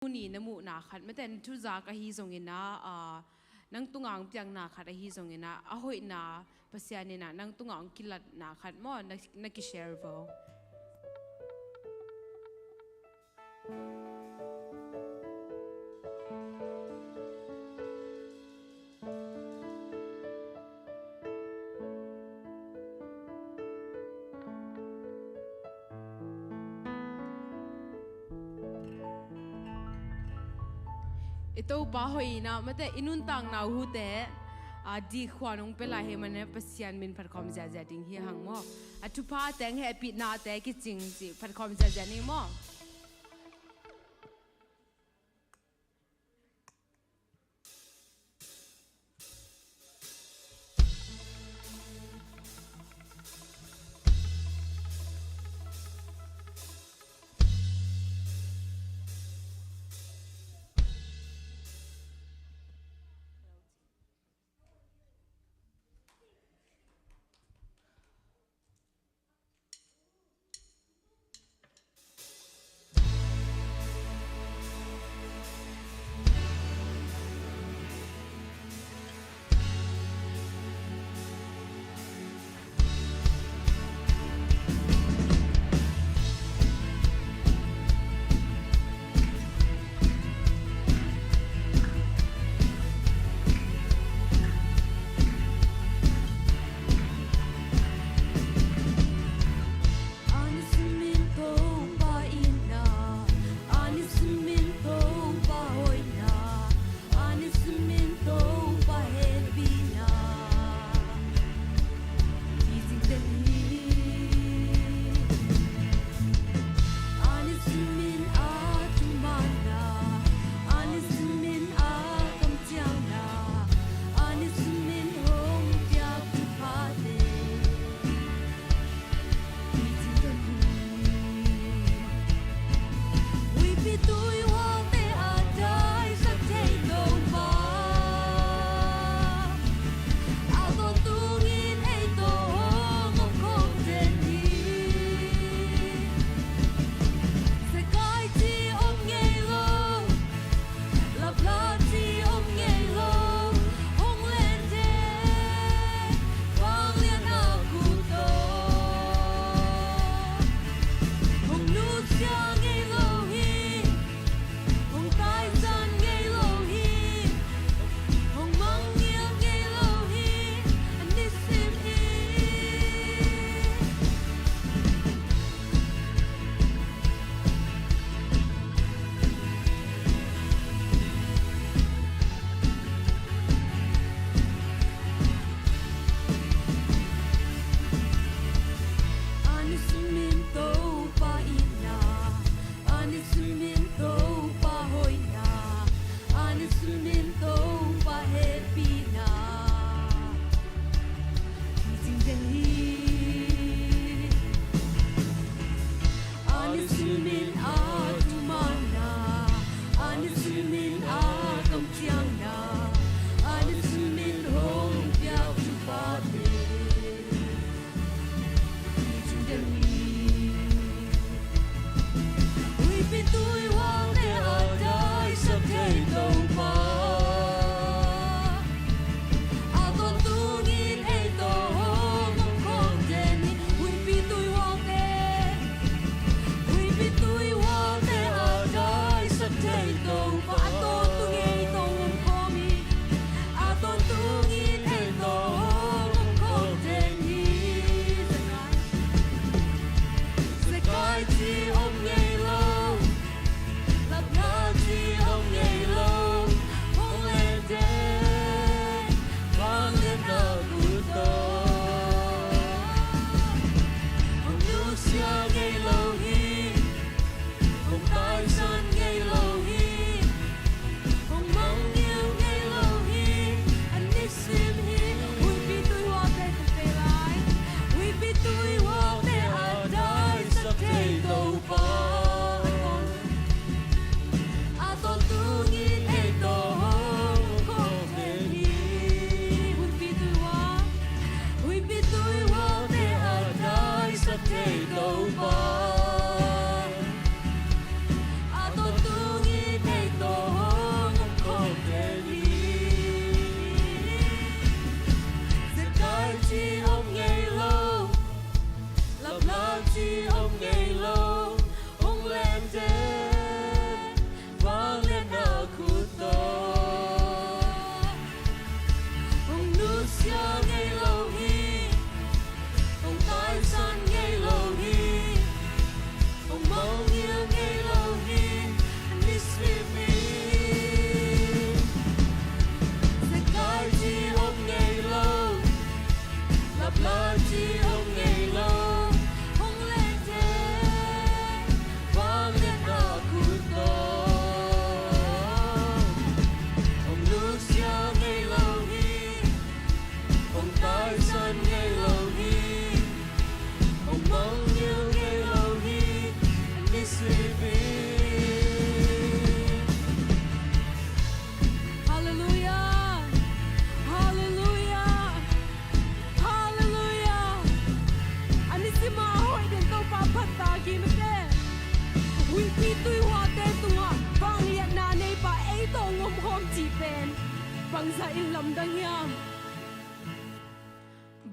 นี่นมูนาขัดไม่แต่ทุจากะฮีทรงเงินะนังตุงอังเปียงนาขัดะฮีทรงเงินะอหอยนาภาษาเนี่ยนะนังตุงอังกิลัดนาขัดมอนักกิเชอร์โวito pa hoy na mate inuntang na hute di khwanong pela he mane pasian min pharkhom za za ding hi hang mo atu pa teng he pi na te ki ching ji pharkhom za za ni mo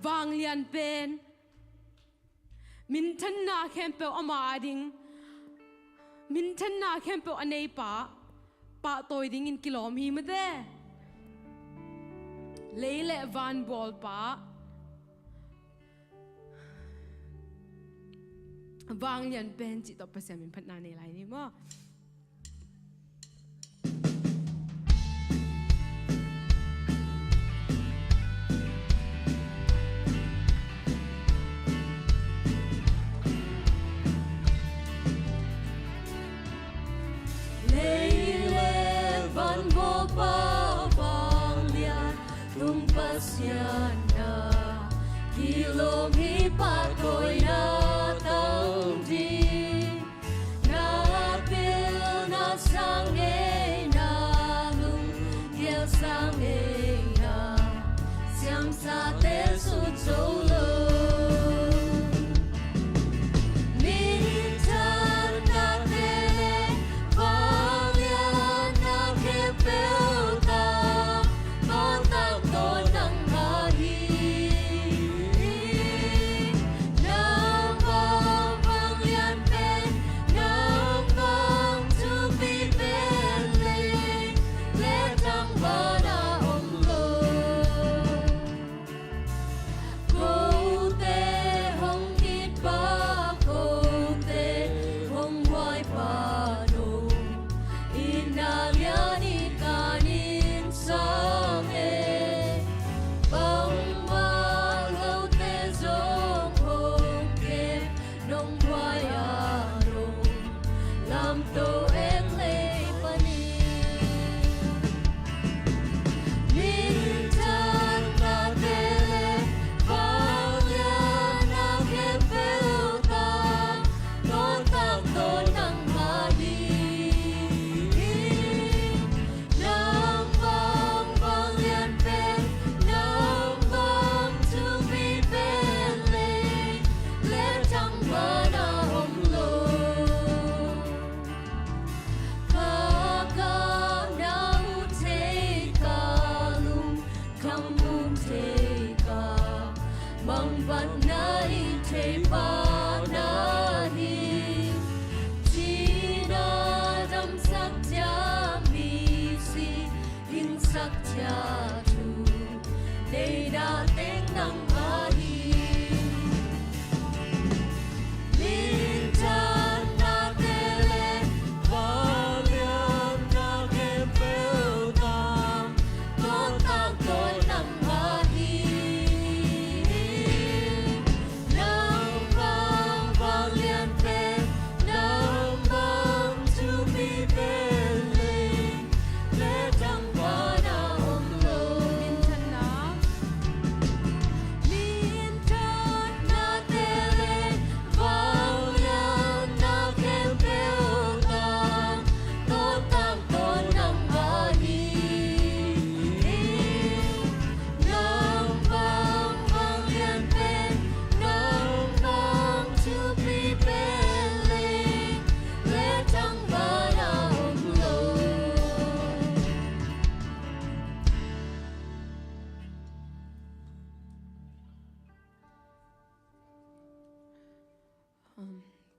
vang lian pen min than na khem pe ama ding min than na khem pe anei pa toy ding in kilom hi ma de leile van bol pa vang lian pen chi to pasian min phat na nei lai ni mo Pasian Gam kilom hi pa toy na tang di na pil na sang e na lung hiel sang e na siam sa te su châu lo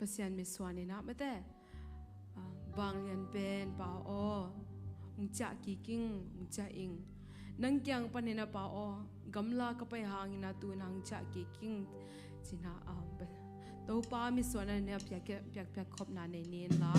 pasian mi swani na mate bang lian pen pa o ungcha ki king ungcha ing nang kyang panina pa o gamla ka pai hangina tu nang cha ki king china to pa mi swana ne pyak khop na ne nen la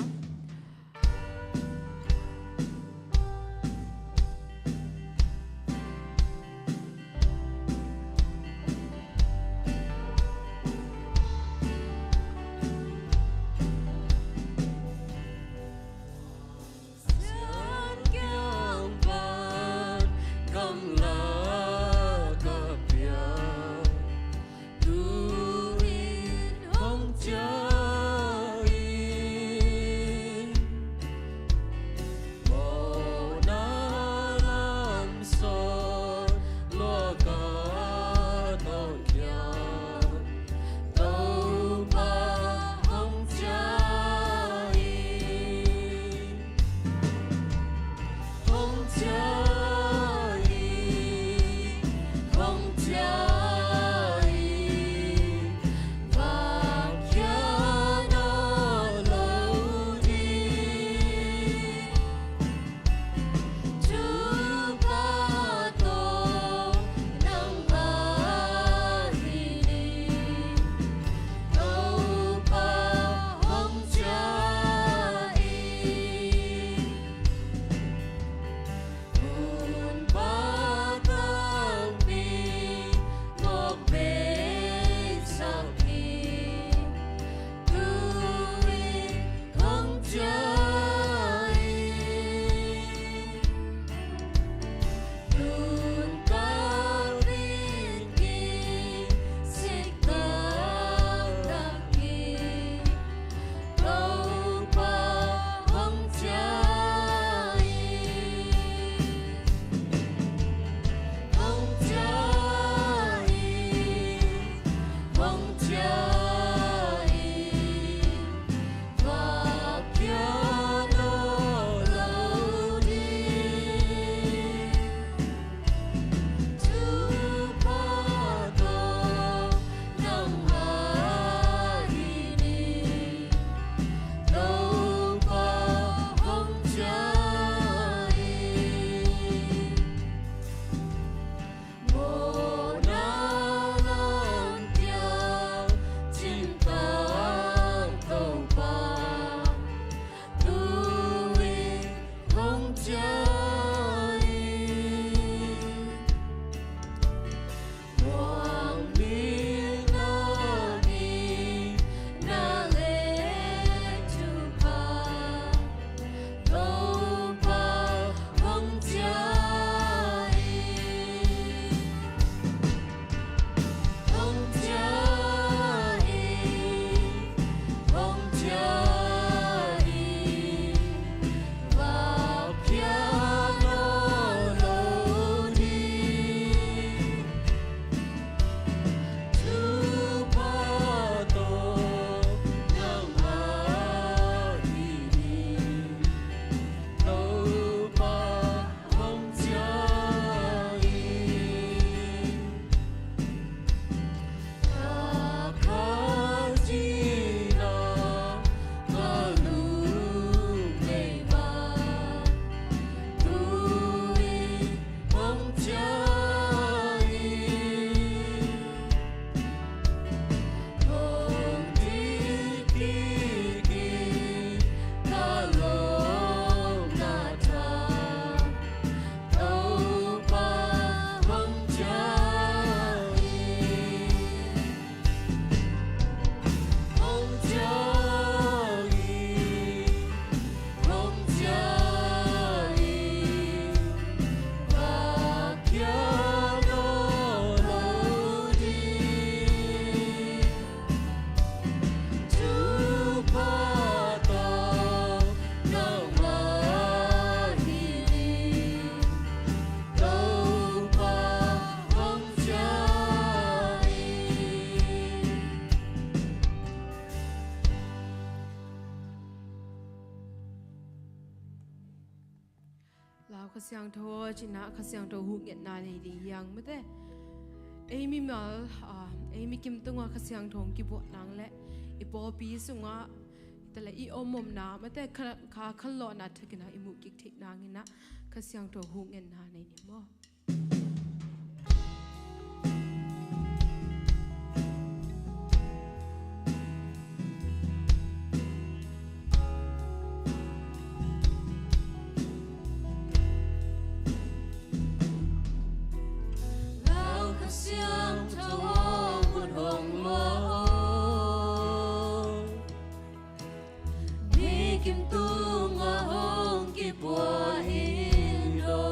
lao khá xiang thô chỉ nã khá xiang thô hụt nghiện nà này đi yang mà thế Amy mal Amy kim tung khá xiang thong kí bộ nang lệ ipo pi sung áแต่ละอีอมมนาไม่แต่ข้าขลอนาเธอกินอิมุกิกทิกนางนะข้าเสียงตัวหูเงินนาในนี้มั้งแล้วข้าเสียงตัวบุญหงโลKim tung a hong ki bua hin do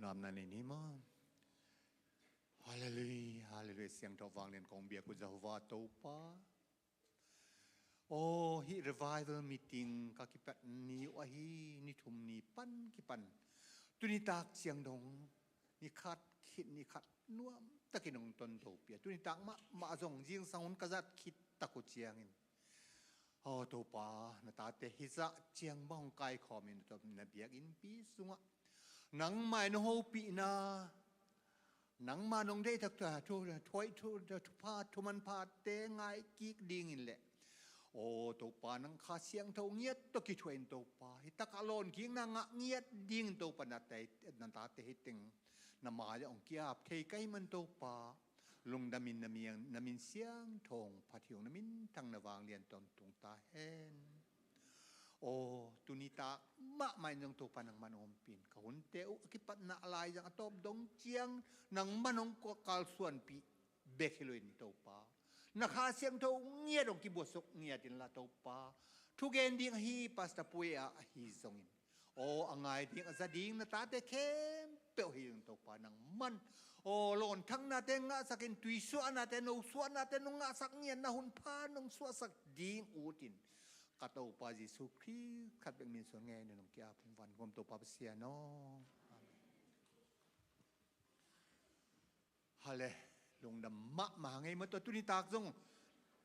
นามนั้นนี่มั้งฮาเลลูยาฮาเลลูยาเสียงทวังเรียนของเบียกุจะหัวโตป้าโอ้ฮิรีไวเวอร์มีติ้งกักิปันนี่วะฮีนี่ทุ่มนี่ปันกิปันตุนิตากเสียงดงนี่ขัดคิดนี่ขัดนัวตะกินงตนโตเปียตุนิตากมาส่งยิงสังหุนกษัตริย์คิดตะกุเจียงินโอ้โตป้านาตาเตฮิซะเจียงบ้องไกขอมินตัวนาเบียกอินปีสุงะหนังไม่นโฮปีนาหนังมานงได้ทักทุถอยทุพาทุมันพาเตงไงกิกดิ่งอินแหละโอ้ตัวปานังขาเสียงเท่าเงียดตัวกิจเห็นตัวปาฮิตะกะโลนกิงนางเงียดดิ่งตัวปนัดแต่นันตาเตหิติงนามาจะองกี้อาบเทไกมันตัวปาลงดามินนามียงนามินเสียงทองพัดยงนามินทั้งนาวางเรียนตอนตรงตาเห็นโอ้ตุนิตามะไม่ยังตัวปานังมันอมปินเขาหุ่นเตอุกิปัตนาลายยังตบดงเจียงนังมันองกกาลส่วนปีเบกเลยนี่ตัวปานักหาเสียงเท่าเงียดองกิบวสกเงียดินละตัวปาทุกเอ็นดิ้งฮีปัสตาปุยอาฮีซงอินโอ้อังไงดิ้งอาซาดิ้งนาตาเตเข้มเปียวฮีงตัวปานังมันโอ้หล่นทั้งนาเตงะสักินตุยส่วนนาเตนูส่วนนาเตนงะสักเงียนนาหุนพานงส่วนสักดิ้งอูตินกัตโตปาจิสุครีขัดเป็นมินส่วนไงในนงกี้อาพงวันกรมตัวปาเสียโนฮาเลลงดำมะมาไงมันตัวตุนิตากซง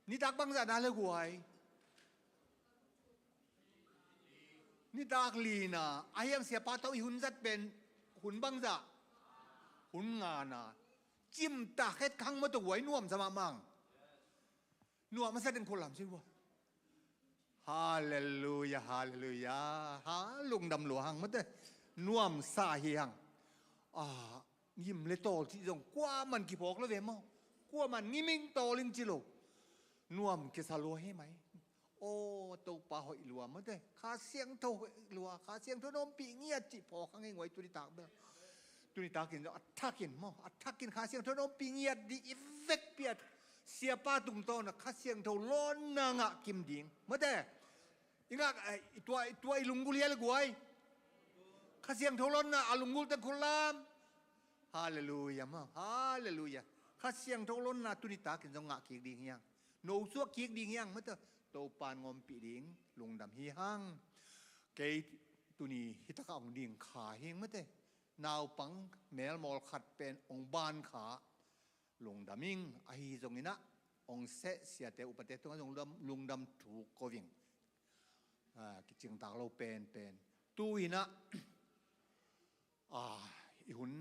นิตากบังจะน่าเลือกไว้นิตากลีน่ะไอ้ยังเสียปาเต้าหุ่นจัดเป็นหุ่นบังจะหุ่นงาน่ะจิ้มตาเฮ็ดคังมาตัวไว้น่วมสมามังน่วมมันแสดงคนหลังใช่ไหมฮาเลลูยาฮาเลลูยาฮาลงดำหลวงมันแต่น่วมซาเฮียงยิ้มเลยโตที่ตรงกว่ามันกี่พอกแล้วเวมกว่ามันงิมิงโตลิงจิโลน่วมเกสาลัวให้ไหมโอ้ตัวปลาหอยลัวมันได้ขาเสียงโตลัวขาเสียงโตนมปีเงียจิพอข้างไงไว้ตุนิตากเบ้อตุนิตากินอัฐกินมั้งอัฐกินขาเสียงโตนมปีเงียดีอีเฟกเปียดเสียป้าตุ่มโตนะขาเสียงโตล้นนางะกิมดิ่งมันได้ยังไงตัวไอ้ลุงกุเลียเลยกวยขาเสียงโตล้นนะอาลุงกุลตะคุลามฮาเลลูยามาฮาเลลูยาข้าเสียงทงล้นนาตุนิตากินจงงะกีกดิ่งยังโนซัวกีกดิ่งยังมันจะโตปานงอมปีดิ่งลงดำฮีหังเกยตุนีฮิตะกะองดิ่งขาเฮงมันจะนาวปังเมลมอลขัดเป็นองบานขาลงดำมิงอหิจงอินะองเสเสียแต่อุปเทศตรงนั้นลงดำถูกโกวิงกิจงตากเราเป็นตุยนะอีหุ่น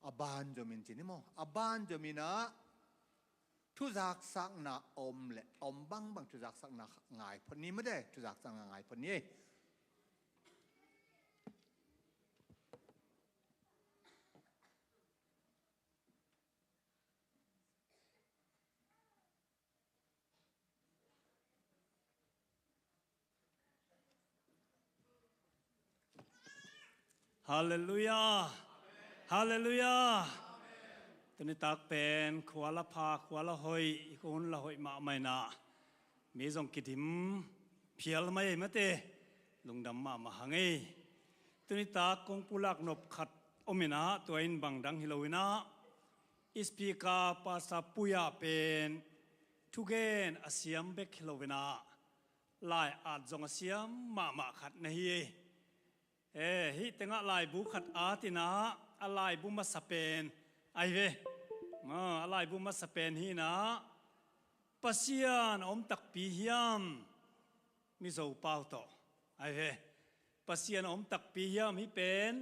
อบานจะมินจินิโมอบานจะมินะทุจักสักนาอมเละอมบังทุจักสักนาไงพอนี้ไม่ได้ทุจักสักนาไงพอนี้ฮาเลลูยาฮาเลลูยาตอนนี้ตักเป็นขวาละพาขวาละหอยอีกคนละหอยมาไม่นามีส่งกิดิมเพียลไม่มาเตลงดำมาหังเอตอนนี้ตักคงปุลักนบขัดอมินาตัวอินบังดังฮิโลวินาอิสปีกาปาซาปุยาเป็นทุกเกนอาเซียมเบกฮิโลวินาลายอาจจงอาเซียมมาขัดในเฮฮิตงะลายบุขัดอาตินะอะไรบุมาสเปนไอเวอะไรบุมาสเปนฮีนะปัสยานอมตักปีฮิยมมิโซเปาโตไอเวปัสยานอมตักปีฮิยมฮีเป็น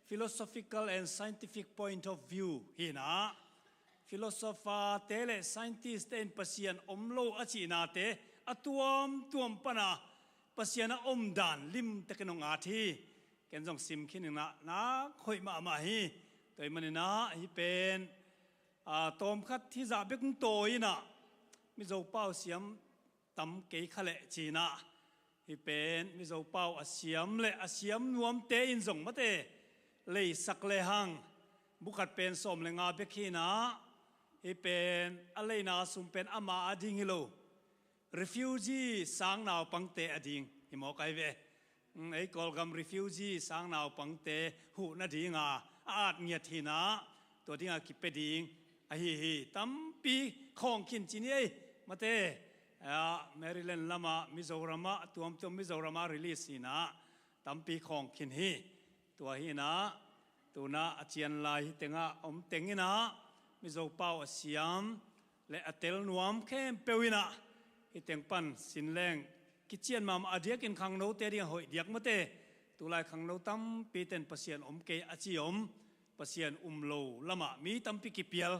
philosophical and scientific point of view ฮีนะ philosopher เตเล scientist and ปัสยานอมโลอาชีนาเตอตัวมปนาปัสยานอมดานลิมตะกนงอาทีแกนจงซิมขินนะคอยมาฮีตัวมันนะฮีเป็นตอมคัดที่จะเบกโตยนะมิโซเป้าเสียมตำเกยขะเลจีนะฮีเป็นมิโซเป้าอาเสียมเลอาเสียมนวมเตอินจงมาเตเลยสักเลหังบุกัดเป็นสมเลงาเบกีนะฮีเป็นอะไรนะสุมเป็นอามาอดิงฮิโลrefugee สางนาวปังเตอดิงฮิโมกไอเว ไอ้กอลกัมรีฟิวจีสางนาวปังเตหูนาดีงาอาดเงียทีนะตัวที่งากิเปดิงไอ้ฮีตั้มปีของกินจีนี่มาเตแมริแลนด์ลามามิโซรามาตัวมิโซรามารีลิสนะตั้มปีของกินฮีตัวฮีนะตัวน่าอาเจียนลายเตงะเตงินะมิโซเปาเสียมและอเตลนวมเข้มเปวินะฮิเตงปันสินแรงกิจเจียนมาอาเดียกินขังโนเตเดียหอยเดียกมาเตตัวลายขังโนตั้มปีเต็นเปษียนเกอาจิยมเปษียนโลละมามีตั้มปีกิเปียล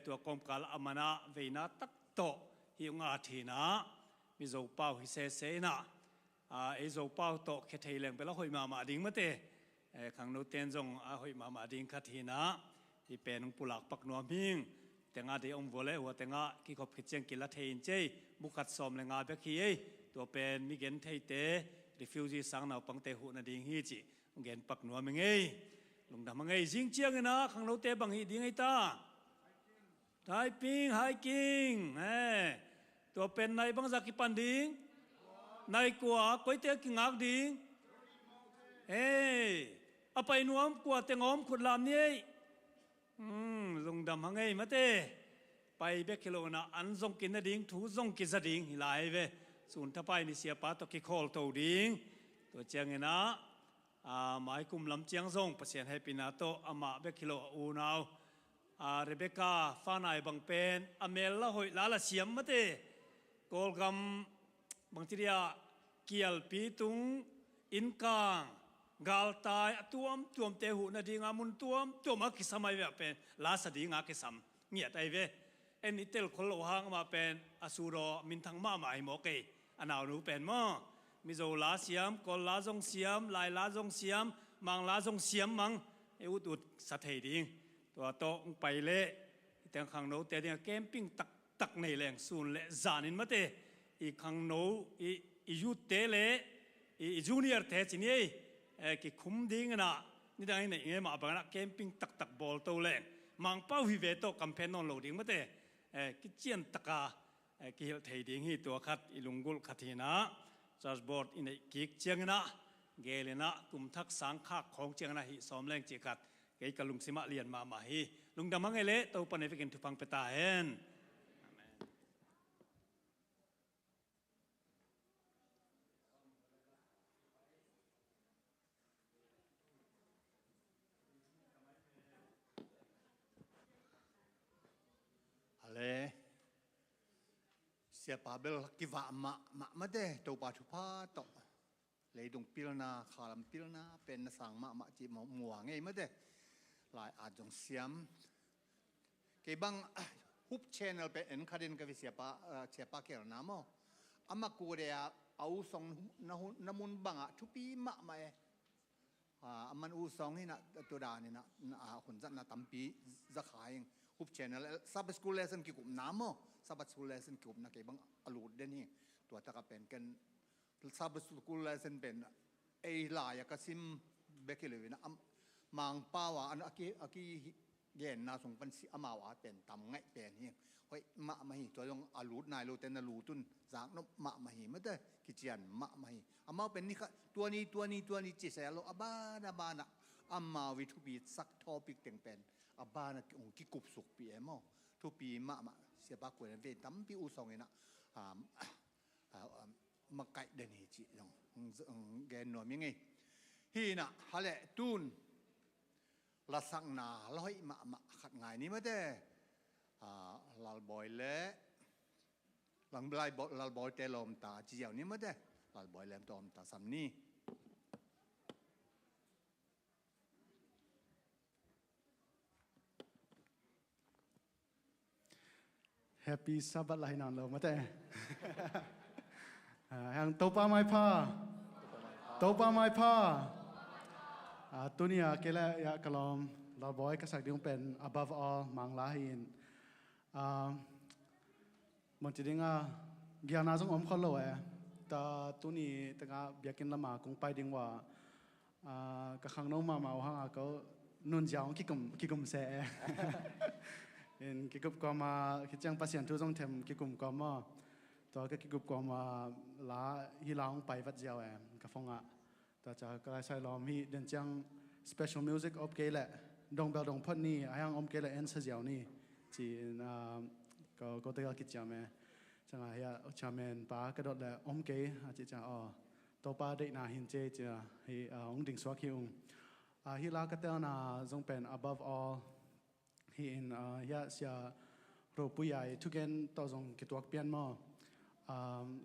ตัวกองกาลอามานะเวนัตักโตฮิงอาทีนะมิโซเปาฮิเซเซนะเอโซเปาโตเคเทเลงไปแล้วหอยมาดิ่งมาเตขังโนเตนจงหอยมาดิ่งคัทีนะที่เป็นปุลักปักนัวมิงแต่งาที่วอลเลหัวแต่งาที่ขบคิดเชียงกิลเทนเจบุคัดสอมเลงาเบคีตัวเป็นมิเกนเทเตรีฟิวจีสังนาวปังเตหุนาดิ่งฮีจิเกนปักนัวมิงลงดำมังจิงเชียงนะขังโนเตบังฮีดิ่งไอตาไทปิ้งไฮกิ้งตัวเป็นในบังสักกิปันดิ่งในกัวก๋วยเตี๋ยวกิงักดิ่งเอาไปนวมกัวเตงอมขุดลามนี่ลงดำมังมาเตไปเบกกิโลนะอันซงกินนะดิ่งถูซงกินสดิ่งหลายเวส่วนถ้าไปนี่เสียป้าตกิโคลตัวดิ่งตัวเจียงนะหมายกุมลำเจียงซงเปอร์เซ็นต์ให้ปีนาโตอามาเบกกิโลอูนาวเรเบคาฟานายบังเป็นอเมลละหอยลาละเสียมมาเตโกลกัมบางทีเดียเกียลปีตุงอินกางกาลตายตัวมเตหุนาดีงามุนตัวมาคิสมัยแบบเป็นลาสดีงาคิสัมเงียดไอเวเอ็นอิเตลคนโลหางมาเป็นอสูรมินทังมาหมายหมอเกอนาวนูเป็นมั้งมิโซลาเสียมกอลลาจงเสียมลายลาจงเสียมมังลาจงเสียมมังอุดสัตย์ดิ่งตัวโตไปเละแต่ขังโนแต่เนี่ยแกมปิ้งตักในแรงสูนเละจานินมาเตอีขังโนอียูเตเละอีจูเนียร์เทจินี่กิคุมดิ่งนะนี่ได้เนี่ยมาบังนะแกมปิ้งตักบอลโตแรงมังเป้าฮิเวโตกัมเพนนอนโหลดิ่งมาเตกิเจียนตะกากิเทดิ่งฮีตัวขัดอีลุงกุลขัดทีนะจัสบอร์ดอินกิกเจียงนะเกเลนะกุมทักสังขากของเจียงนะฮิสอมแรงจีกัดไอ้กลุงสิมาเลียนมาฮีลุงดำมังไงเละตัวปนให้กินทุพังเปตาเห็น le sia pa bel ki va ma de to pa thu pa to le dong pilna khalam pilna pen na sang ma chi mo muwa ngei ma de lai a jong siam ke bang hup channel pe en khaden ka vi sia pa kel na mo ama ku de au song na mun banga thu pi ma aman u song ni na to da ni na hun zat na tampi za khai hup channel sub school lesson ki kup na mo sub school lesson ki kup na ke bang alud den hi to ta ka pen ken sub school lesson pen ei la ya ka sim bekele na mang pawa an aki gen na song pan si amawa pen tam ngai pen hi hoi ma hi to yong alud nai lo ten na lu tun zak no ma hi ma de ki chian ma hi ama pen niตัวนี้จิเสลอบานะammaวิทุปีสักทอปิกเต็งเป็นอบานะองกิกุบสุกปีเอมอทุปีมาเสียบากวนเวตัมปีอุสองเองนะมาไก่เดนิจิยองแกนหน่วยมิงไงฮีนะฮะเละตูนละสังนาลอยมาขัดไงนี่มาเด้ลาลบอยเละหลังลาลบอยเตลอมตาเจียวนี่มาเด้ลาลบอยแหลมตอมตาซัมนี่แฮปปี้ซับบัตไลน์นอนเรามาแต่ยังโตปาไม่พาตัวนี้เกล้ยากลอมเราบอยกษัตริย์ที่เป็น above all มังลาหินมันจะดิ้งเกียร์น่าสงอมเขาเลยแต่ตัวนี้ตั้งแต่เบียกินละมาคงไปดิ้งว่ากระขังน้องมาว่าเขานุ่นยาวกี่กุมเสเห็นกิกุบก็มาคิดจังปัสยันทุกท่องเทมกิกุมก็มาตัวก็กิกุบก็มาลาฮิลาองไปวัดเจียวกับฟง แต่จากกลายใส่ล้อมฮีเดินจัง special music อบเกละดงเบลดงพัดนี่ไอ้ยังอบเกละเอ็นเสียวนี่จีก็เตะกิจจามจังไงจามปากระโดดละอมเกอาจจะจังตัวปาได้นาหินเจจะให้องดิ่งสวักฮิวฮิลากระเตนาจงเป็น above all ฮินเสียโรปุยใหญ่ทุกเกนตัวจงกิจวัตรเปลี่ยนมา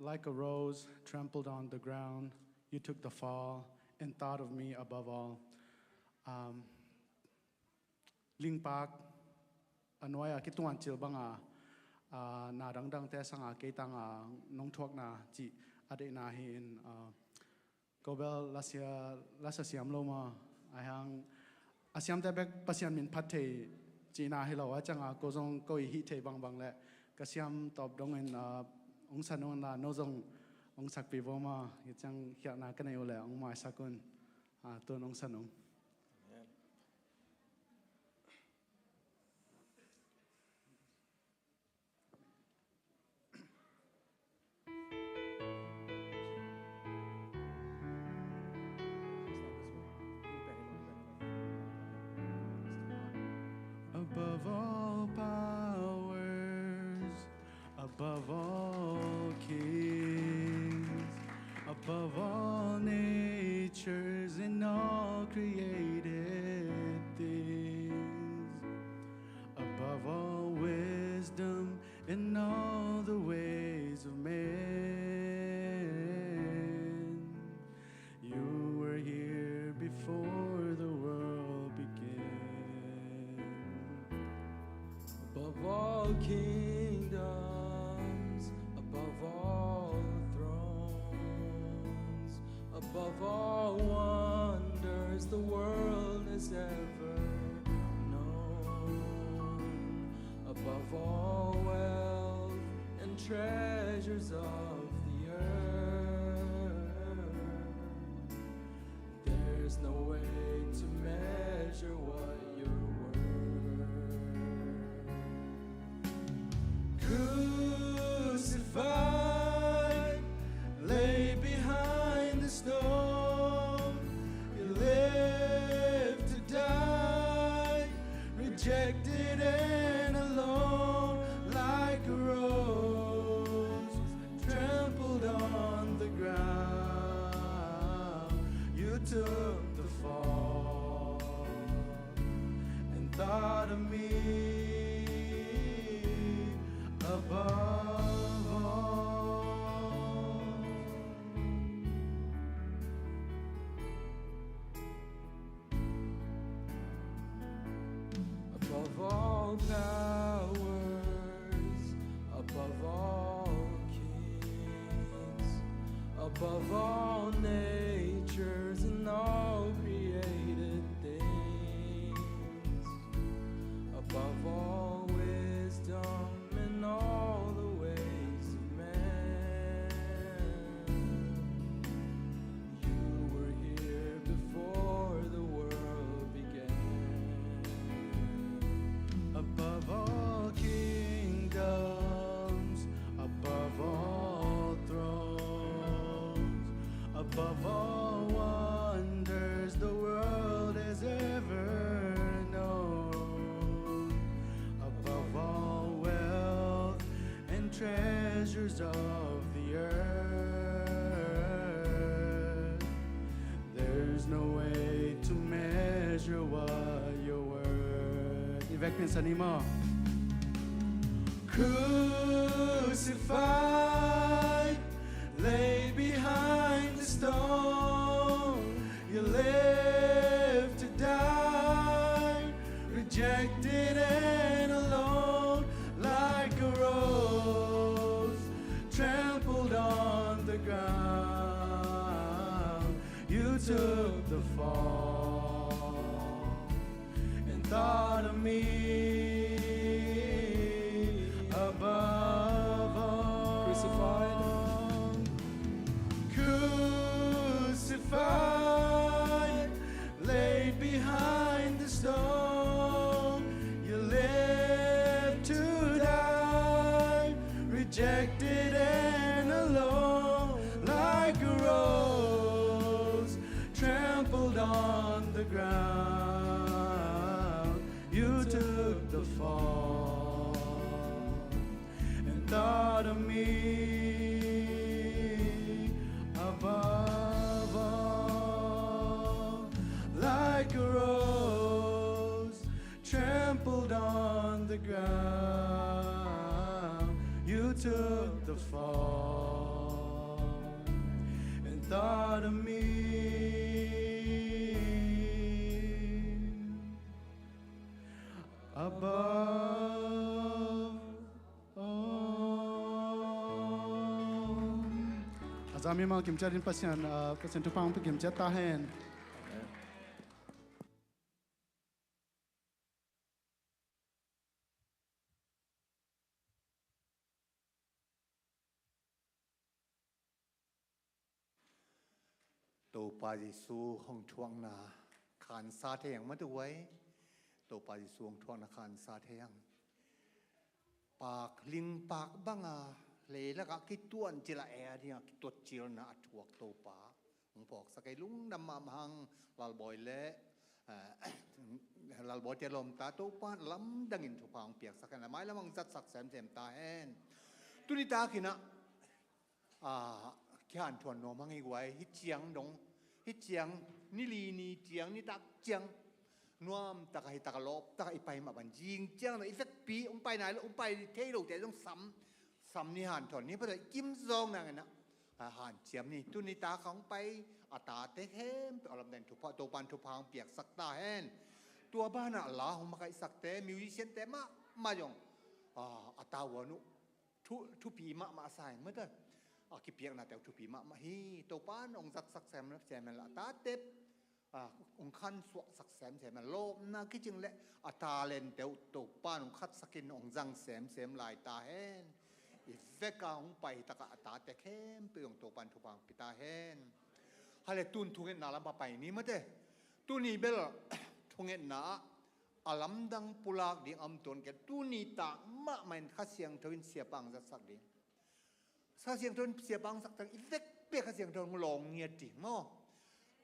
like a rose trampled on the ground you took the fall and thought of me above all ลิงปากอันไว้คิดตัวอันเจอบังนาดังแต่สังเกตังน้องทวกนาจีอดีนาเห็นก็เบลลาเซียมโลมาไอ้ยังอาเซียมแต่เบกปัสยันมินพัดเทจีนาให้เราว่าจังก็จงก็อีฮิเทบางแหละก็เซียมตอบดงเงินองศาโนนโนจงองศักปีโวมาจังเขียนนากันในอยู่แล้วองมาสักคนตัวองศาโนAbove all powers, above all kings, above all natures and all created things, above all wisdom and all the ways of man. You were here before the world began. Above all kingdoms, above all thrones, above all wonders the world has ever known, above all wealth and treasures of the earth, there's no way to measure what you're crucified, lay behind the stone. You lived to die, rejected and alone, like a rose trampled on the ground. You took the fall and thought of me above all. Above all powers, above all kings, above all natures and all created things, above all wisdom and all the ways of man. You were here before the world began. Above all kingdoms, above all thrones, above all wonders the world has ever known, above all wealth and treasures of the earth, there's no way to measure what your worth. Ivek pinsan mo. Crucified, lay behind the stone. You lived to die, rejected and alone, like a rose trampled on the ground. You took the fall and thought of me above all. Crucified, laid behind the stone. You lived to die, rejected and alone, like a rose the ground. You took the fall and thought of me above all, like a rose trampled on the ground. You took the fall and thought of me above all. Azami mau kimcha din pasian tupang pe kimcha tahen.ตัวปาจิสูห้องช่วงนาขานซาเทียงมาด้วยตัวปาจิสูห้องช่วงนาขานซาเทียงปากลิงปากบังเลยแล้วก็คิดต้วนจิละแอเนี่ยคิดตัวจิลนะถวกตัวปาผมบอกสกายลุงดำมาหังลาลบอยเละลาลบอยเจลมตาตัวปาล้ำดังอินทุพางเปียกสักกันไม้แล้วมังจัดสักแสมตาแห้งตุนิตาขินะขี้หันทวนนอมังอีกไว้ฮิตเจียงดงฮิตเจียงนี่ลีนี่เจียงนี่ตักเจียงนวมตะไคตะกลบตะไคไปมาบันยิงเจียงเลยอีสักปีไปไหนแล้วไปเที่ยวแต่ต้องซ้ำนี่หันทวนนี่เพราะอะไรกิมซองนั่นไงนะหันเจียมนี่ตุนิตาของไปตาเตะเข้มไปอารมณ์แดงถูกพอตัวปันถูกพางเปียกสักตาแห้งตัวบ้านลาของมาไกสักเตะมิวสิเชียนเตะมาจงตาหัวนุทุปีมาใส่เมื่อเด้อคิดเพียงนะแต่ทุปีมาฮีตัวป้านองจัดสักแซมแล้วแซมมันละตาเต็บองคันสวสักแซมมันโลบนะคิดจึงและตาเลนเตวตัวป้านองคัดสกินองจังแซมลายตาแห้งอีเฟกองไปตะกะตาแต่เข้มไปองตัวปันทุบังปิตาแห้งฮัลโหลตุนทุเงินนาลำไปนี่มาเด้ตุนี่เบลทุเงินนาอาลัมดังปุลากดิ่งอัมตุนแกตุนี่ตามะมันข้าเสียงทวินเสียปังจัดสักดิ่งข้าเสียงทนเสียบางสักตั้งอีเฟกเปียข้าเสียงทนลองเงียดิ่งมั้ง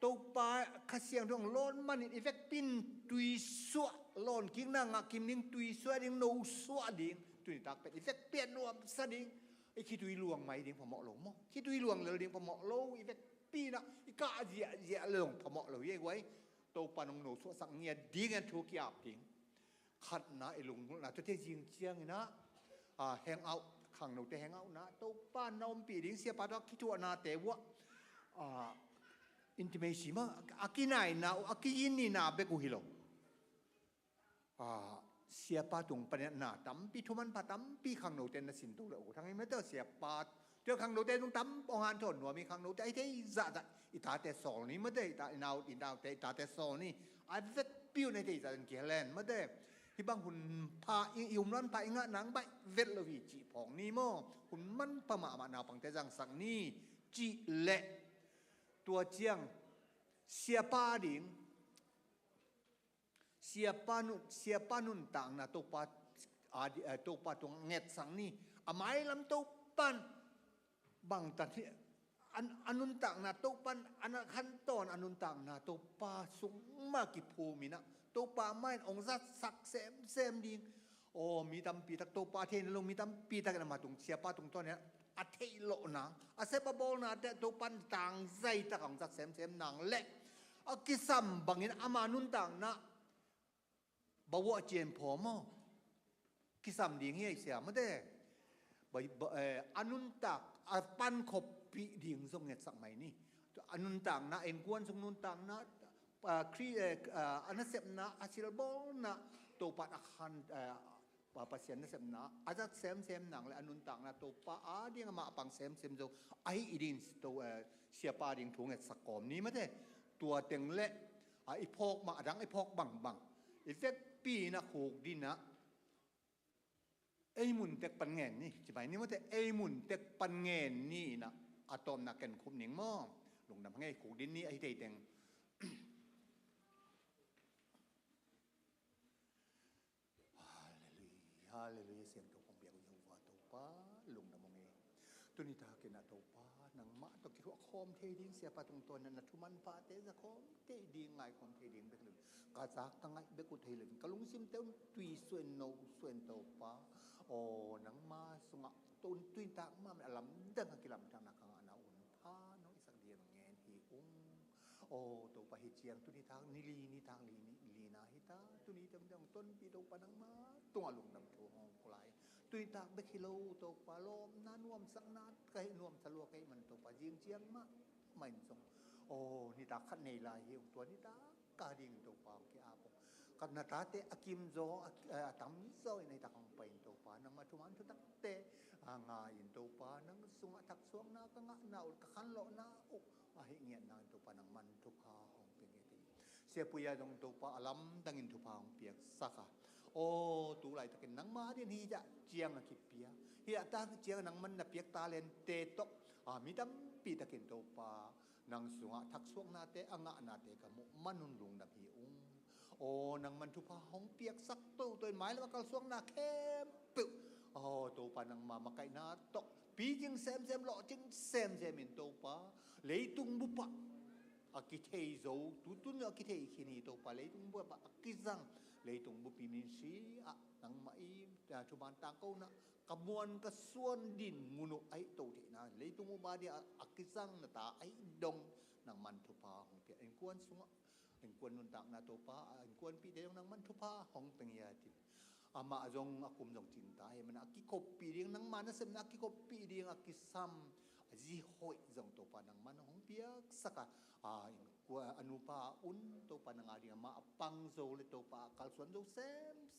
ตัวปลาข้าเสียงทนล้นมันอีเฟกปินตุยสัวล้นกิ้งนางกิมนิ่งตุยสัวดิ่งโนสัวดิ่งตุยตักเป็นอีเฟกเปียนนวมสะดิ่งไอ้คิดตุยลวงไหมดิ่งพอเหมาะหลงมั้งคิดตุยลวงเลยดิ่งพอเหมาะโลอีเฟกปีนะอีกาเจียลงพอเหมาะเลยยังไว้ตัวปลานงโนสัวสักเงียดิ่งกันทุกอย่างดิ่งขัดนะไอ้ลุงนะตัวเที่ยงเจียงนะแหงเอาขังหนูแต่แหงเอานะตัวป้านน้องปีดิ้งเสียปาดคิดว่านาแต่ว่าอินทิเมซีมั้งอากินายนะอากิยินนี่นาเบกุฮิโลเสียปาตรงปเนี่ยนาตั้มปีทุมันปาตั้มปีขังหนูแต่นสินตัวเลยทั้งนี้ไม่ต้องเสียปาเจ้าขังหนูแต่ตรงตั้มองานทนหัวมีขังหนูแต่ไอ้ที่จะอิตาแต่สองนี่ไม่ได้อิตาอินาวแต่อิตาแต่สองนี่ไอ้เวทปิ้วในที่จะเกี่ยแลนไม่ได้ที่บางหุ่นพาอิมร้อนพาอิงะหนังใบเวทลวีจีผองนี่มั้งหุ่นมันประมาณนาวปังแต่จังสังนี่จีเละตัวเจียงเสียปาดิ่งเสียปานุนต่างนะตัวปาตรงเง็ดสังนี่หมายลำตัวปันบางตันที่อนุนต่างนะตัวปันอันขั้นตอนอนุนต่างนะตัวปาสูงมากกี่ภูมินะตัวปาไม่องซัดสักเซมดิ่งโอ้มีตำปีตักตัวปาเทนลงมีตำปีตักนมาตรงเสียปาตรงต้นเนี้ยอาเทโลนังอาเซปบอลนะแต่ตัวปันต่างใจตะของจักเซมนังเละอากิซัมบางอย่างอามานุนต่างนะบ่าวเจียนพอมั้งกิซัมดิ่งเฮียเสียไม่ได้อนุนตักปันขบปีดิ่งทรงเงสักไหมนี่อนุนต่างนะเอ็นกวนทรงนุนต่างนะครีอันนั้นเสพนะอาชิลบอลนะตัวปันอาคารปัสยันนั้นเสพนะอาจจะเซมหนังและอนุนต่างนะตัวปาเดียงมาปังเซมโจไอดินตัวเสียปาดิ่งถุงเงสักกอมนี้ไม่ได้ตัวเต็งเละไอพอกมาดังไอพอกบังอีเฟกปีนะโขกดินนะไอมุนเต็กปันเงินนี่ใช่ไหมนี่ว่าแต่ไอมุนเต็กปันเงินนี่นะอะตอมนักกันคุมหนิงมั่งลงน้ำไงโขกดินนี่ไอเต็งฮาเลลูยาเสียงตัวของเบียร์ของเยโฮวาตัวป้าลงน้ำมันเองตัวนี้ตาเกณฑ์ตัวป้านังมะต ตกิว่าคอมเทดิ้งเสียปะตรงตัวนั้นนะทุมันปาเตจะคอมเทดิ้งไงคอมเทดิ้งเบกเลยกาจากตั้งไงเบกุเทลินกะลุงซิมเต้นตุยส่วนโนส่วนโตปะโอ้นังมาสงะตุนตุยตากมามันอลัมดังกิลัมทางนักงานเอาอุ่นพาน้องอีสักเดียงเงินฮีอุ้งโอ้ตัวปะฮิเจียงตุนิทางนิลีนิทางลีนาฮิตาตุนิจังจังต้นปีตัวปะนังมาตัวลุงดำตัวห้องกลายตุยตากเบกิโลตัวปะลมน้านวมสักนัดไก่นวมสลัวไก่มันตัวปะเจียงเจียงมาไม่ส่งโอ้นิตาขันในลายเหี่ยวตัวนิตากาดิ่งตัวปะกี่อาบกันนาตาเตอกิมโซตั้มโซในตาของไปตัวปะนังมาทุมันทุตักเตงายินตัวปะนังสุงทักสวงนากังนาอุกขันโลนาอุอาหิเงียนนางตัวปะนังมันทุพาของเป็นเอติเสียปุยาดงตัวปะอลัมดังอินทุพาของเปียกสักโอ้ตัวไหลตะกินนังมาเดียนฮีจะเจียงอะคิดเปียฮีอะตาเจียงนังมันน่ะเปียกตาเลนเตตกมีดำปีตะกินตัวปะนังสุงทักสวงนาเตอ่างนาเตกะมุมันนุนลุงดับฮีอุ้งโอ้นังมันทุพาของเปียกสักตัวไม้แล้วก็สวงนาเข้มปึ๊บโอ้ตัวปะนังมาไกนาตกปีจิงเซมหล่อจิงเซมมินตัวปะเลยตุงบุปะอากิเทโซตุนอากิเทขินีตัวปะเลยตุงบุปะอากิซังเลยตุงบุปีมินซีอะนังมาอีชุบันตางเขานะกมวนกส่วนดินมุนุไอโตเทนะเลยตุงบุบาดีอากิซังนะตาไอดงนังมันทุพาของเปียเอ็นกวนสุงเอ็นกวนนุนตางนาตัวปะเอ็นกวนปีเดียวนังมันทุพาของเป็นยาติอามาจงอากุมจงจินตาเฮมันอากิคบปีเดียงนังมันนะเสมนักกิคบปีเดียงอากิซัมจีหอยจงตัวปานังมันของเปียกสักกว่าอนุปาอุนตัวปานังอาดีมาปังโซเลตัวปากาลสวนโซเ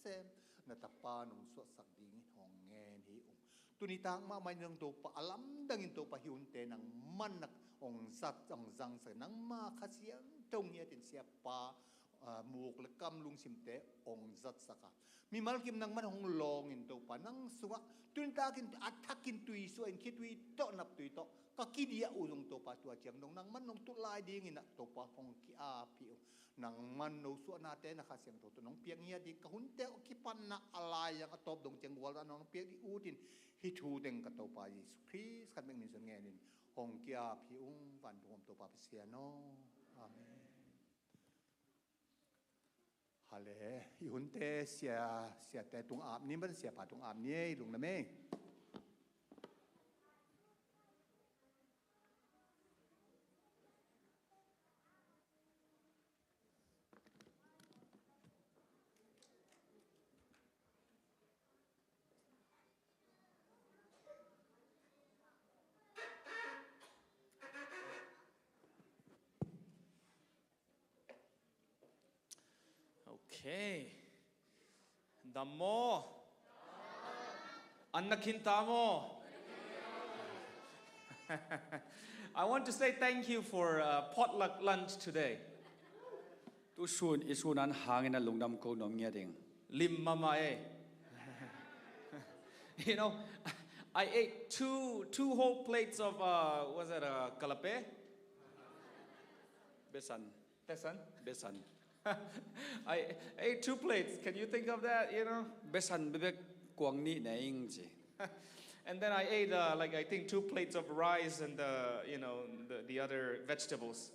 ซมนัตปานงสวดสักดิ่งห้องเงินฮิอุตุนิตังมาไม่ยังตัวปาอลัมดังอินตัวปาหิอุนเตนังมันนักองสัตองจังเสนังมาขเสียงตรงเนี้ยตินเสียปามูกและกำลุงสิมเตองจัดสักมีมัลกิมนังมันหงลองอินตัวปานังสุกตุนตากินอัฐกินตุยส่วนคิดตุยโตนับตุยโตก็คิดเดียอุลงตัวปาตัวเจียงนังมันนงตุลายดีงินะตัวปาหงกิอาพิวนังมันโนส่วนนาเตนะข้าเสียงตัวน้องเปียงเงียดีกะหุนเตอคิปันนะอะไรยังตบดงเจียงวัวแล้วน้องเปียงดีอูดินฮิทูเดงกับตัวปายิสคริสกันเป็นมิส่วนเงี้ยนินหงกิอาพิววันรวมตัวปาเสียโนอาเมนฮัลโหลยุนเตเสียแต่ตรงอาบนี้มันเสียผ่าตรงอาบนี้ลุงนะแม่Okay. Damo. Annakintamo. I want to say thank you for potluck lunch today. Tu sun isunan hangin na lungdam ko nom nya ding. Lim mamae. You know, I ate two whole plates of was it kalape? Besan. Besan. I ate 2 plates. Can you think of that? You know. Besan bebek kuang ni na ing ji. And then I ate I think 2 plates of rice and the other vegetables.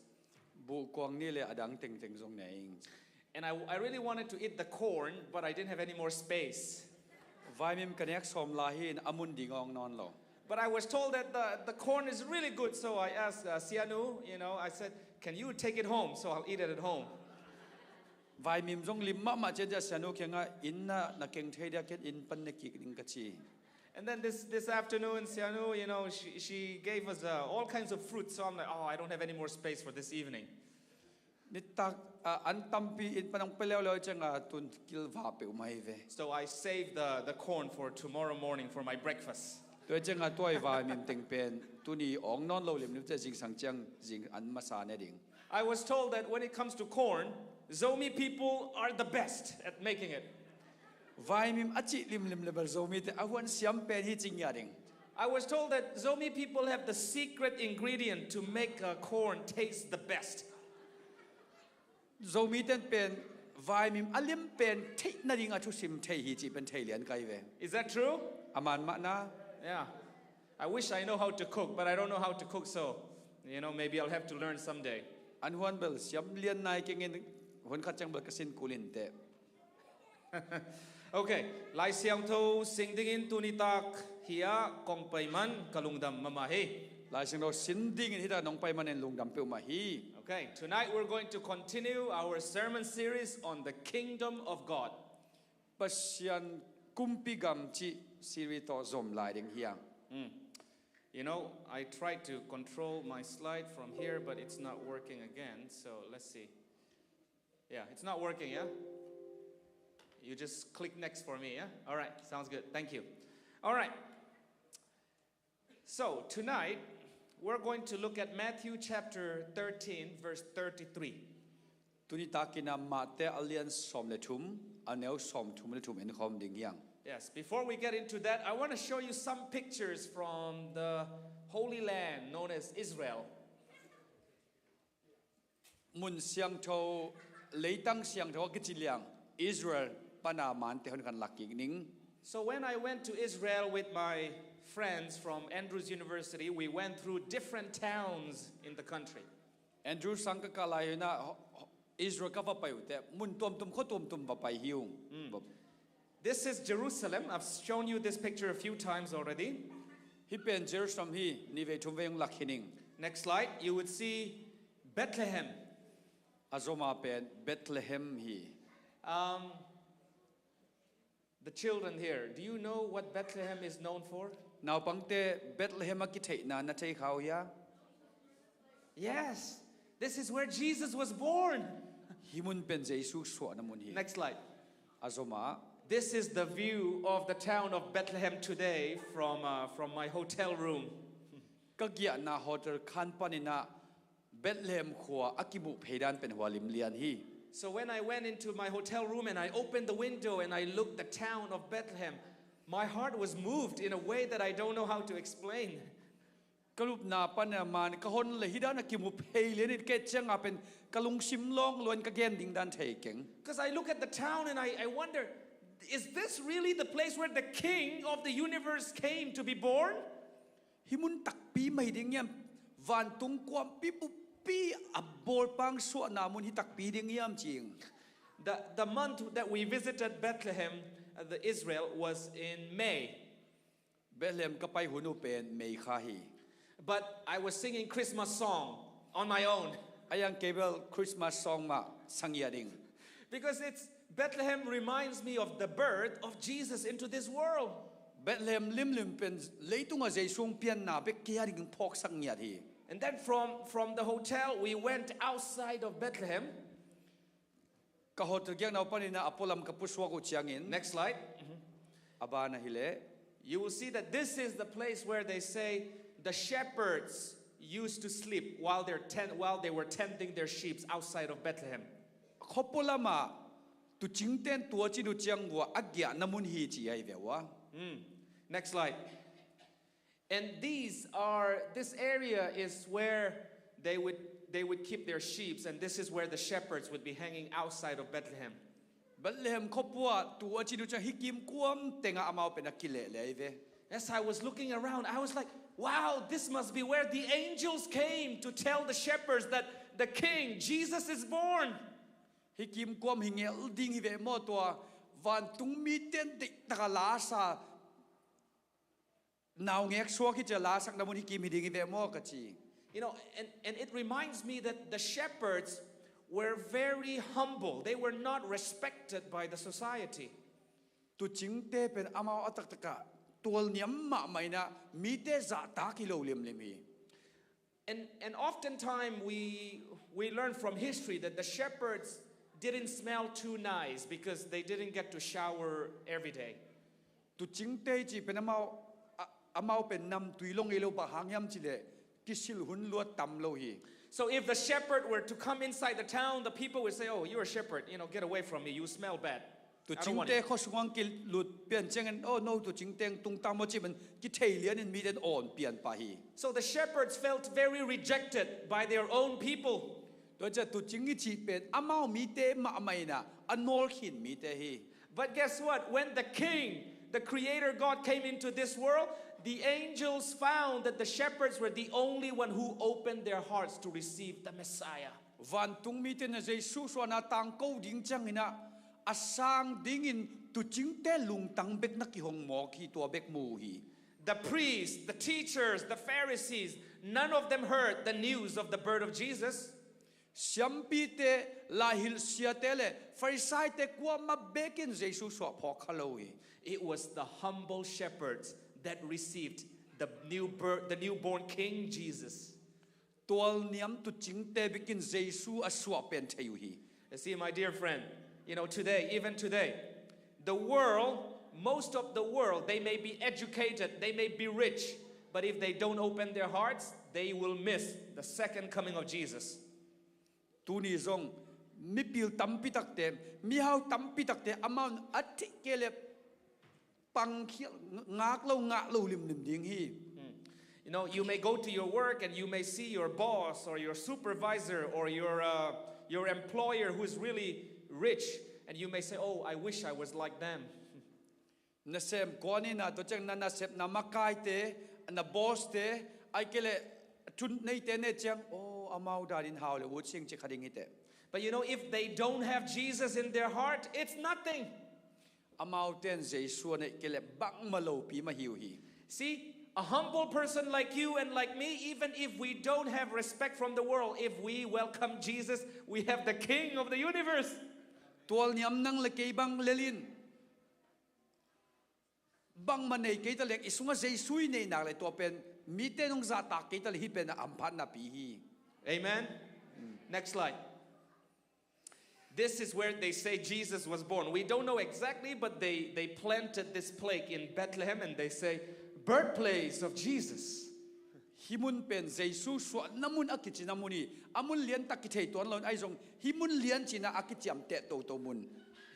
Bu kuang ni le adang ting ting zong na ing. And I really wanted to eat the corn, but I didn't have any more space. Vai mim kanek som lahin amun dingong non lo. But I was told that the corn is really good, so I asked Sianu, I said, can you take it home so I'll eat it at home? Vai mim zong limma ma chen ja sanu kenga inna na keng thei dia ket in pan ne ki ding ka chi. And then this afternoon, Sianu, she gave us all kinds of fruits, so I'm like, oh, I don't have any more space for this evening. Nitak an tampi in panang peleo lo changa tun kil va pe umai ve. So I saved the corn for tomorrow morning for my breakfast. To changa toy vai mim ting pen tu ni ong non lo lim ni che jing sang chang jing an ma sa ne ding. I was told that when it comes to corn, Zomi people are the best at making it. Vai mim achi lim level zomi te awan siam pen hi ching ya ding. I was told that Zomi people have the secret ingredient to make corn taste the best. Zomi ten pen vai mim alim pen thei na ding a thu sim thei hi chi pen thei lian kai ve. Is that true? Aman ma na. Yeah. I wish I know how to cook, but I don't know how to cook, so You know, maybe I'll have to learn someday. อันฮวนเบลสิยมเลียนนายเก่งเงินฮวนขัดจังเบลกสินกุลินเต Okay, lai siang tho sing ding in tunitak hiya kong paiman kalungdam mamahi. ลายเสียงเราสินดิ่งที่ได้น้องไปมันในลุงดำเปียวมาฮี Okay, tonight we're going to continue our sermon series on the kingdom of God. ปัสยันกุมปิกรรมจีซีรีส์ต่อซอมลายดิ่งเฮียง You know, I tried to control my slide from here, but it's not working again. So let's see. Yeah, it's not working, yeah? You just click next for me, yeah? All right, sounds good. Thank you. All right. So tonight, we're going to look at Matthew chapter 13, verse 33. ตุนิตากินามาเตอเลียนซอมเลทุมอันเนวซอมทุมเลทุมเอ็นคอมดิ่งเฮียง Yes, before we get into that, I want to show you some pictures from the Holy Land known as Israel. มุนเสียงโทเลยตั้งเสียงโทกิจิเลียงอิสราเอลปานามานเตหนกันหลักกิ่งนิ่ง So when I went to Israel with my friends from Andrews University, we went through different towns in the country. แอนดรูสังกกาลายนะอิสราเอลก็ว่าไปอยู่แต่มุนตัวมตุมข้อตัวมตุมว่าไปหิว This is Jerusalem. I've shown you this picture a few times already. ฮิเป็นเยรูซาเล็มฮีนิเวทุมเวงหลักหินิง Next slide, you would see Bethlehem. อาโซมาเป็นเบธเลเฮมฮี The children here, do you know what Bethlehem is known for? นาวปังเตเบธเลเฮมกิเทนานาเทเขายา Yes, this is where Jesus was born. ฮิมุนเป็นเยซูสวนมุนฮี Next slide. อาโซมา This is the view of the town of Bethlehem today from my hotel room. ก็เกียนาโฮเทลคันปานินาเบธเลเฮมขัวอากิบุเพดานเป็นหัวลิมเลียนฮี So when I went into my hotel room and I opened the window and I looked the town of Bethlehem, my heart was moved in a way that I don't know how to explain. กลุบนาปานามานกะฮนเลยฮิดานอากิบุเพเลียนเกจงอาเป็นกะลุงชิมลองลวนกะเกนดิงดันเทเก่ง Because I look at the town and I wonder, is this really the place where the king of the universe came to be born? ฮิมุนตักปีไม่ดิ่งเงี้ยวันตุงความปีปุปีอับบอลปังสวนามุนฮิตักปีดิ่งเงี้ยจริง The month that we visited Bethlehem, the Israel, was in May. เบธเลเฮมก็ไปหุนูเป็นเมฆาฮี But I was singing Christmas song on my own. อายังเกเบลคริสต์มาสซองมาสังยาดิ่ง Because Bethlehem reminds me of the birth of Jesus into this world. เบธเลเฮมลิมเป็นเลยตุงอาเจซุงเปียนนาเบกเกียดิ่งพอกสังยาที And then from the hotel, we went outside of Bethlehem. ก็โฮเทลเกียงนาปานินาอพอลัมกับพุสวกุเชียงอิน Next slide. อบานาฮิเล You will see that this is the place where they say the shepherds used to sleep while they were tending their sheep outside of Bethlehem. ขบปลามาตุจิงเต้นตัวจินุเจียงวัวอักยานามุนฮีจีไอเววะ Next slide. And this area is where they would keep their sheep, and this is where the shepherds would be hanging outside of Bethlehem. เบธเลเฮมขบปัวตัวจินุเจียงฮิกิมกวมเตงอามาเป็นนักกิเลเลยเว As I was looking around, I was like, wow, this must be where the angels came to tell the shepherds that the king, Jesus, is born. ฮิกิมกวมหิงเอลดิ่งฮิเวมอตัววันตุงมีเต้นติตะลาซานาวเงกชัวคิจะลาสักนามุนฮิกิมฮิดิ่งฮิเวมอกะจี You know, and it reminds me that the shepherds were very humble. They were not respected by the society. ตุจิงเตเป็นอามาอัตตะกะตัวเนียมมาไม่นะมีเตจะตากิโลเลียมเลมี And oftentimes we learn from history that the shepherds didn't smell too nice because they didn't get to shower every day. ตุจิงเตจีเป็นอามาเป็นนำตุยลงเอโลบะหางยำจิเลกิสิลหุนลวดตำโลฮี So if the shepherd were to come inside the town, the people would say, "Oh, you're a shepherd. Get away from me. You smell bad." ตุจิงเตเขาสวงกิหลุดเปลี่ยนเจงันโอ้ no ตุจิงเตงตุงตามโมจิมันกิเทเลียนมีเดนอ่อนเปลี่ยนไปฮี So the shepherds felt very rejected by their own people. ตัวจะตุจิงกิจีเป็นอามามีเตมาไม่นะอันโนลขินมีเตฮี But guess what? When the king, the creator God came into this world, the angels found that the shepherds were the only one who opened their hearts to receive the Messiah. Van tung mi ten Jesus so na tang ko ding chang ina asang dingin tu ching te lung tang bek na ki hong mo ki to bek mu hi. The priests, the teachers, the Pharisees, none of them heard the news of the birth of Jesus. Siampi te lahil sia te le Pharisai te kwa ma bekin Jesus so pho khalo hi. It was the humble shepherds that received the newborn King Jesus. Tual niam tu ching te bekin Jesus aswa pen thayu hi. You see, my dear friend, today, even today, the world, most of the world, they may be educated, they may be rich, but if they don't open their hearts, they will miss the second coming of Jesus. Tu ni zong mi pil tam pitak te mi hau tam pitak te amount ati kele pang ngak lo lim lim ding hi. You may go to your work and you may see your boss or your supervisor or your employer who is really rich, and you may say, "Oh, I wish I was like them." Na sem ko ni na to chang na sep na makai te na boss te ai kele tun nei te ne chang oh amau darin haw le wo ching che khading ite. But if they don't have Jesus in their heart, it's nothing. Amau ten Jesus ne kele bang malo pi ma hiu hi. See, a humble person like you and like me, even if we don't have respect from the world, if we welcome Jesus, we have the King of the universe. Tual niam nang le kei bang lelin. Bang manay kay talek isunga Jesus ne na le to pen mite nung za ta kay tal hi pen na ampan na pi hi. Amen. Next slide. This is where they say Jesus was born. We don't know exactly, but they planted this plaque in Bethlehem and they say, birthplace of Jesus. Himun pen Jesus so namun akit namuni amun lian takitay tuan lon ay zong himun lian china akit jam te to mun.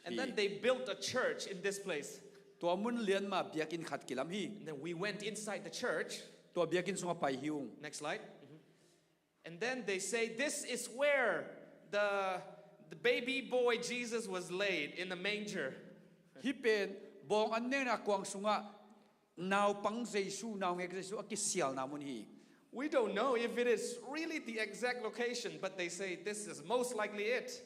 And then they built a church in this place. To mun lian ma biakin khat kilam hi. And then we went inside the church. To biakin sunga pai hiung. Next slide. And then they say this is where the baby boy Jesus was laid in the manger. Hi pen bong anne na kwang sunga now pang Jesus now ngek Jesus akisial namun hi. We don't know if it is really the exact location, but they say this is most likely it.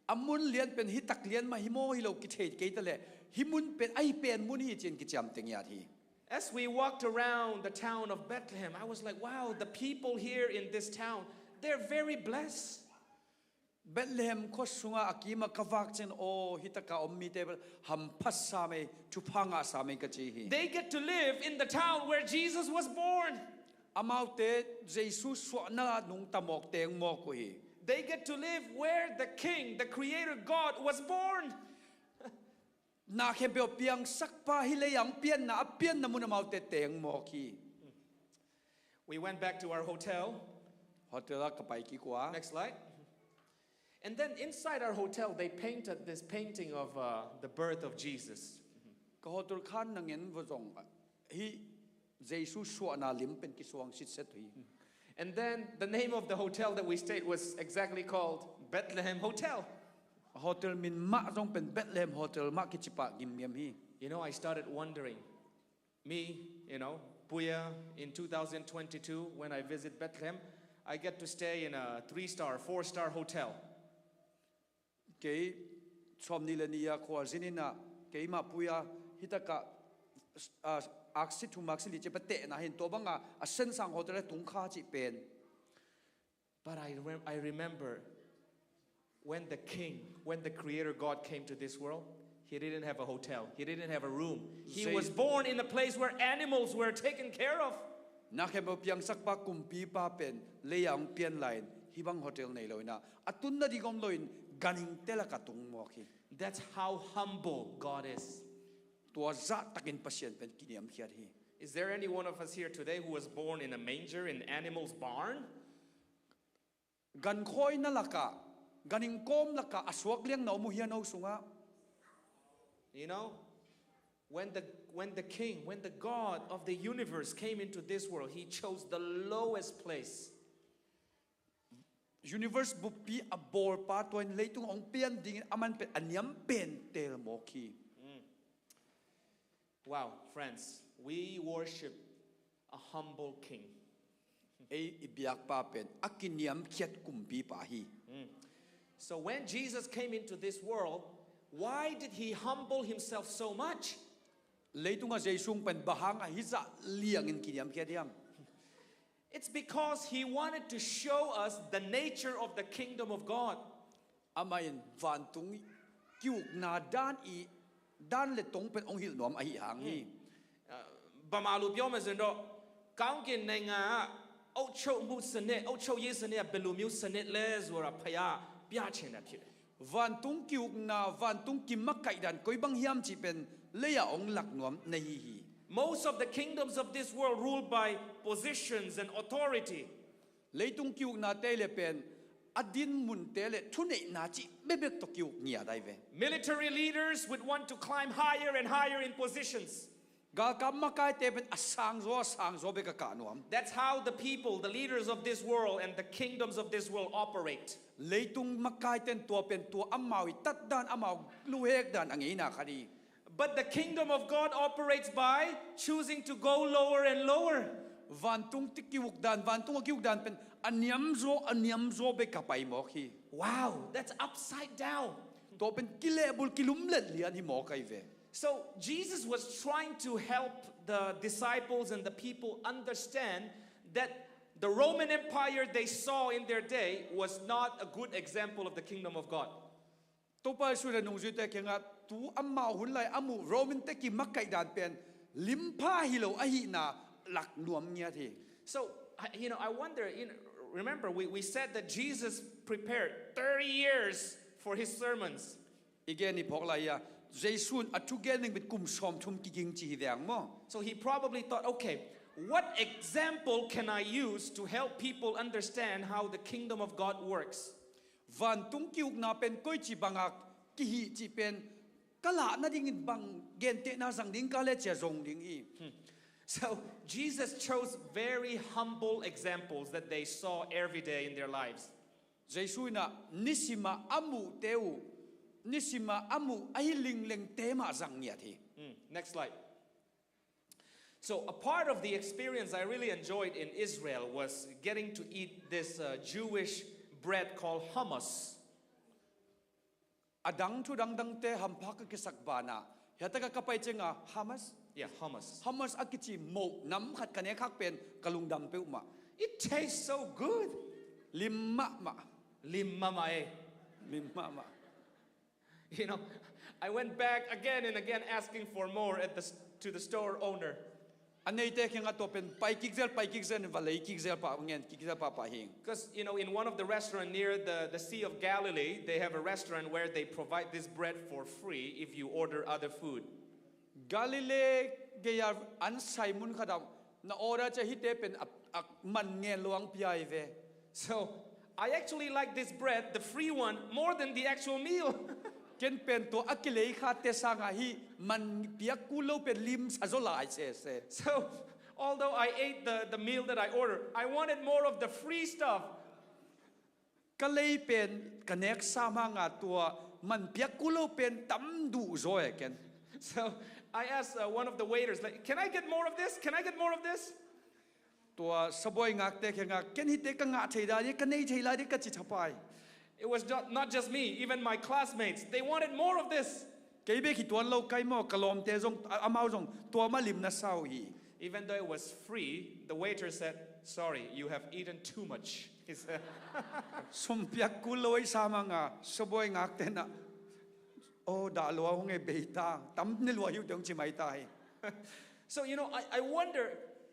Amun lian pen hitak lian ma himo hilo kithet kay tale himun pen ay pen mun hi chen kicham tengyat hi. As we walked around the town of Bethlehem, I was like, wow, the people here in this town, they're very blessed. Bethlehem ko sunga akima kavak chen o hitaka ommi table ham pasame chupanga same kachi hi. They get to live in the town where Jesus was born. Amaute Jesus so na nung tamok teng mo ko hi. They get to live where the King, the Creator God, was born. Na khebeo piang sakpa hilayang pian na apian na muna maute teng mo ki. We went back to our hotel. Hotel kapay ki kwa. Next slide. And then inside our hotel, they painted this painting of the birth of Jesus. Ka hotel khan nangen vozong hi Jesus so na limpen ki suang sit set hi. And then the name of the hotel that we stayed was exactly called Bethlehem Hotel. Hotel min ma zong pen Bethlehem hotel ma ki chipa gimyam hi. I started wondering, Puia, in 2022, when I visit Bethlehem, I get to stay in a 3-star, 4-star hotel. Kay som nila niya ko zinina kay ma Puia hitaka aksi tu maksili che pate na hin to banga asen sang hotel tung kha chi pen. But I remember when the King, when the Creator God came to this world, He didn't have a hotel. He didn't have a room. He was born in a place where animals were taken care of. Nakebo piang sakpa kumpi pa pen leyang pian line hibang hotel nei loina atun na digom loin ganing tela katung mo ki. That's how humble God is. To za takin pasien pen kiniam hiat hi. Is there any one of us here today who was born in a manger in animal's barn? Gan khoi na laka ganing kom laka aswak liang na mu hian no sunga. When the King, when the God of the universe came into this world, He chose the lowest place. Universe bupi abor pa toin leitung ong pian ding aman pen anyam pen tel mo ki. Wow, friends, we worship a humble king. Ei ibiak pa pen akiniam khiat kumpi pa hi. So when Jesus came into this world, why did he humble himself so much? Leitunga Jesung pen bahanga hiza liang in kiniam khiatiam. It's because he wanted to show us the nature of the kingdom of God. Amain vantung kiuk na dan le tong pen ong hil nom a hi hang hi. Bamalu ပြောမယ်ဆိုရင်တော့ကောင်းကင်နိုင်ငံကအုတ်ချုပ်မှုစနစ်အုတ်ချုပ်ရေးစနစ်ကဘယ်လိုမျိုးစနစ်လဲဆိုတာဖခင်ပြချင်တာဖြစ်တယ် Vantung kiuk na vantung kimak kaidan koi bang hiam chi pen leya ong lak nom na hi hi. Most of the kingdoms of this world ruled by positions and authority. Leitung kiuk na tele pen adin mun tele thune na chi bebek to kiuk nia dai ve. Military leaders would want to climb higher and higher in positions. Ga kamakai te pen asang zo be ka kanuam. That's how the people, the leaders of this world and the kingdoms of this world operate. Leitung makai ten to pen to amawi tat dan amaw luhek dan angina khadi. But the kingdom of God operates by choosing to go lower and lower. Vantung tikiuk dan vantung kiuk dan pen aniam zo be ka pai mo khi. Wow, that's upside down. To pen kilebul kilum let lian hi mo kai ve. So Jesus was trying to help the disciples and the people understand that the Roman Empire they saw in their day was not a good example of the kingdom of God. Topa sura nung jute kenga tu amma hun lai amu Roman te ki makai dan pen limpa hilo ahi na lak nuam nya thi. So I wonder, remember we said that Jesus prepared 30 years for his sermons. Again ni phok lai ya Jaisun atugening bit kum som thum ki ging chi hiang mo. So he probably thought, okay, what example can I use to help people understand how the kingdom of God works? Van tung kiuk na pen koi chi bangak ki hi chi pen kala na ding bang gen te na sang ding ka le che zong ding I. So Jesus chose very humble examples that they saw every day in their lives. Jaisuna nisima amu teu nisima amu ahiling leng tema sang nia thi. Next slide. So a part of the experience I really enjoyed in Israel was getting to eat this Jewish bread called hummus. Adang tu dang te hampak ke sakbana. Yataka kapai chenga hummus. Yeah, hummus. Hummus akichi mo nam khat kane khak pen kalung dam pe uma. It tastes so good. Limma ma. Limma ma eh. Limma ma. I went back again and again asking for more to the store owner. Anei te kenga to pen pai kikzel valei kikzel pa ngen kikzel pa hing. Because in one of the restaurants near the Sea of Galilee, they have a restaurant where they provide this bread for free if you order other food. Galilee geya an Simon khadam na ora cha hite pen man ngen luang piai ve. So I actually like this bread, the free one, more than the actual meal. Ken pen to akilei kha te sanga hi man piak kulo pen lim sajolai se. So although I ate the meal that I ordered, I wanted more of the free stuff. Kalei pen kanek samanga to man piak kulo pen tam du zoe ken. So I asked one of the waiters, like, can I get more of this? Can I get more of this? To saboy ngak te kenga ken hite ka nga theida ye kanei theila de ka chi thapai. It was not just me, even my classmates. They wanted more of this. Keibe ki tuan lo kai mo kalom te zong amau zong to ma lim na sau hi. Even though it was free, the waiter said, sorry, you have eaten too much. He said, Sum piak kuloi samanga saboy ngak te na. Oh da lo hong e beita tam ni lo yu dong chi mai tai. So I wonder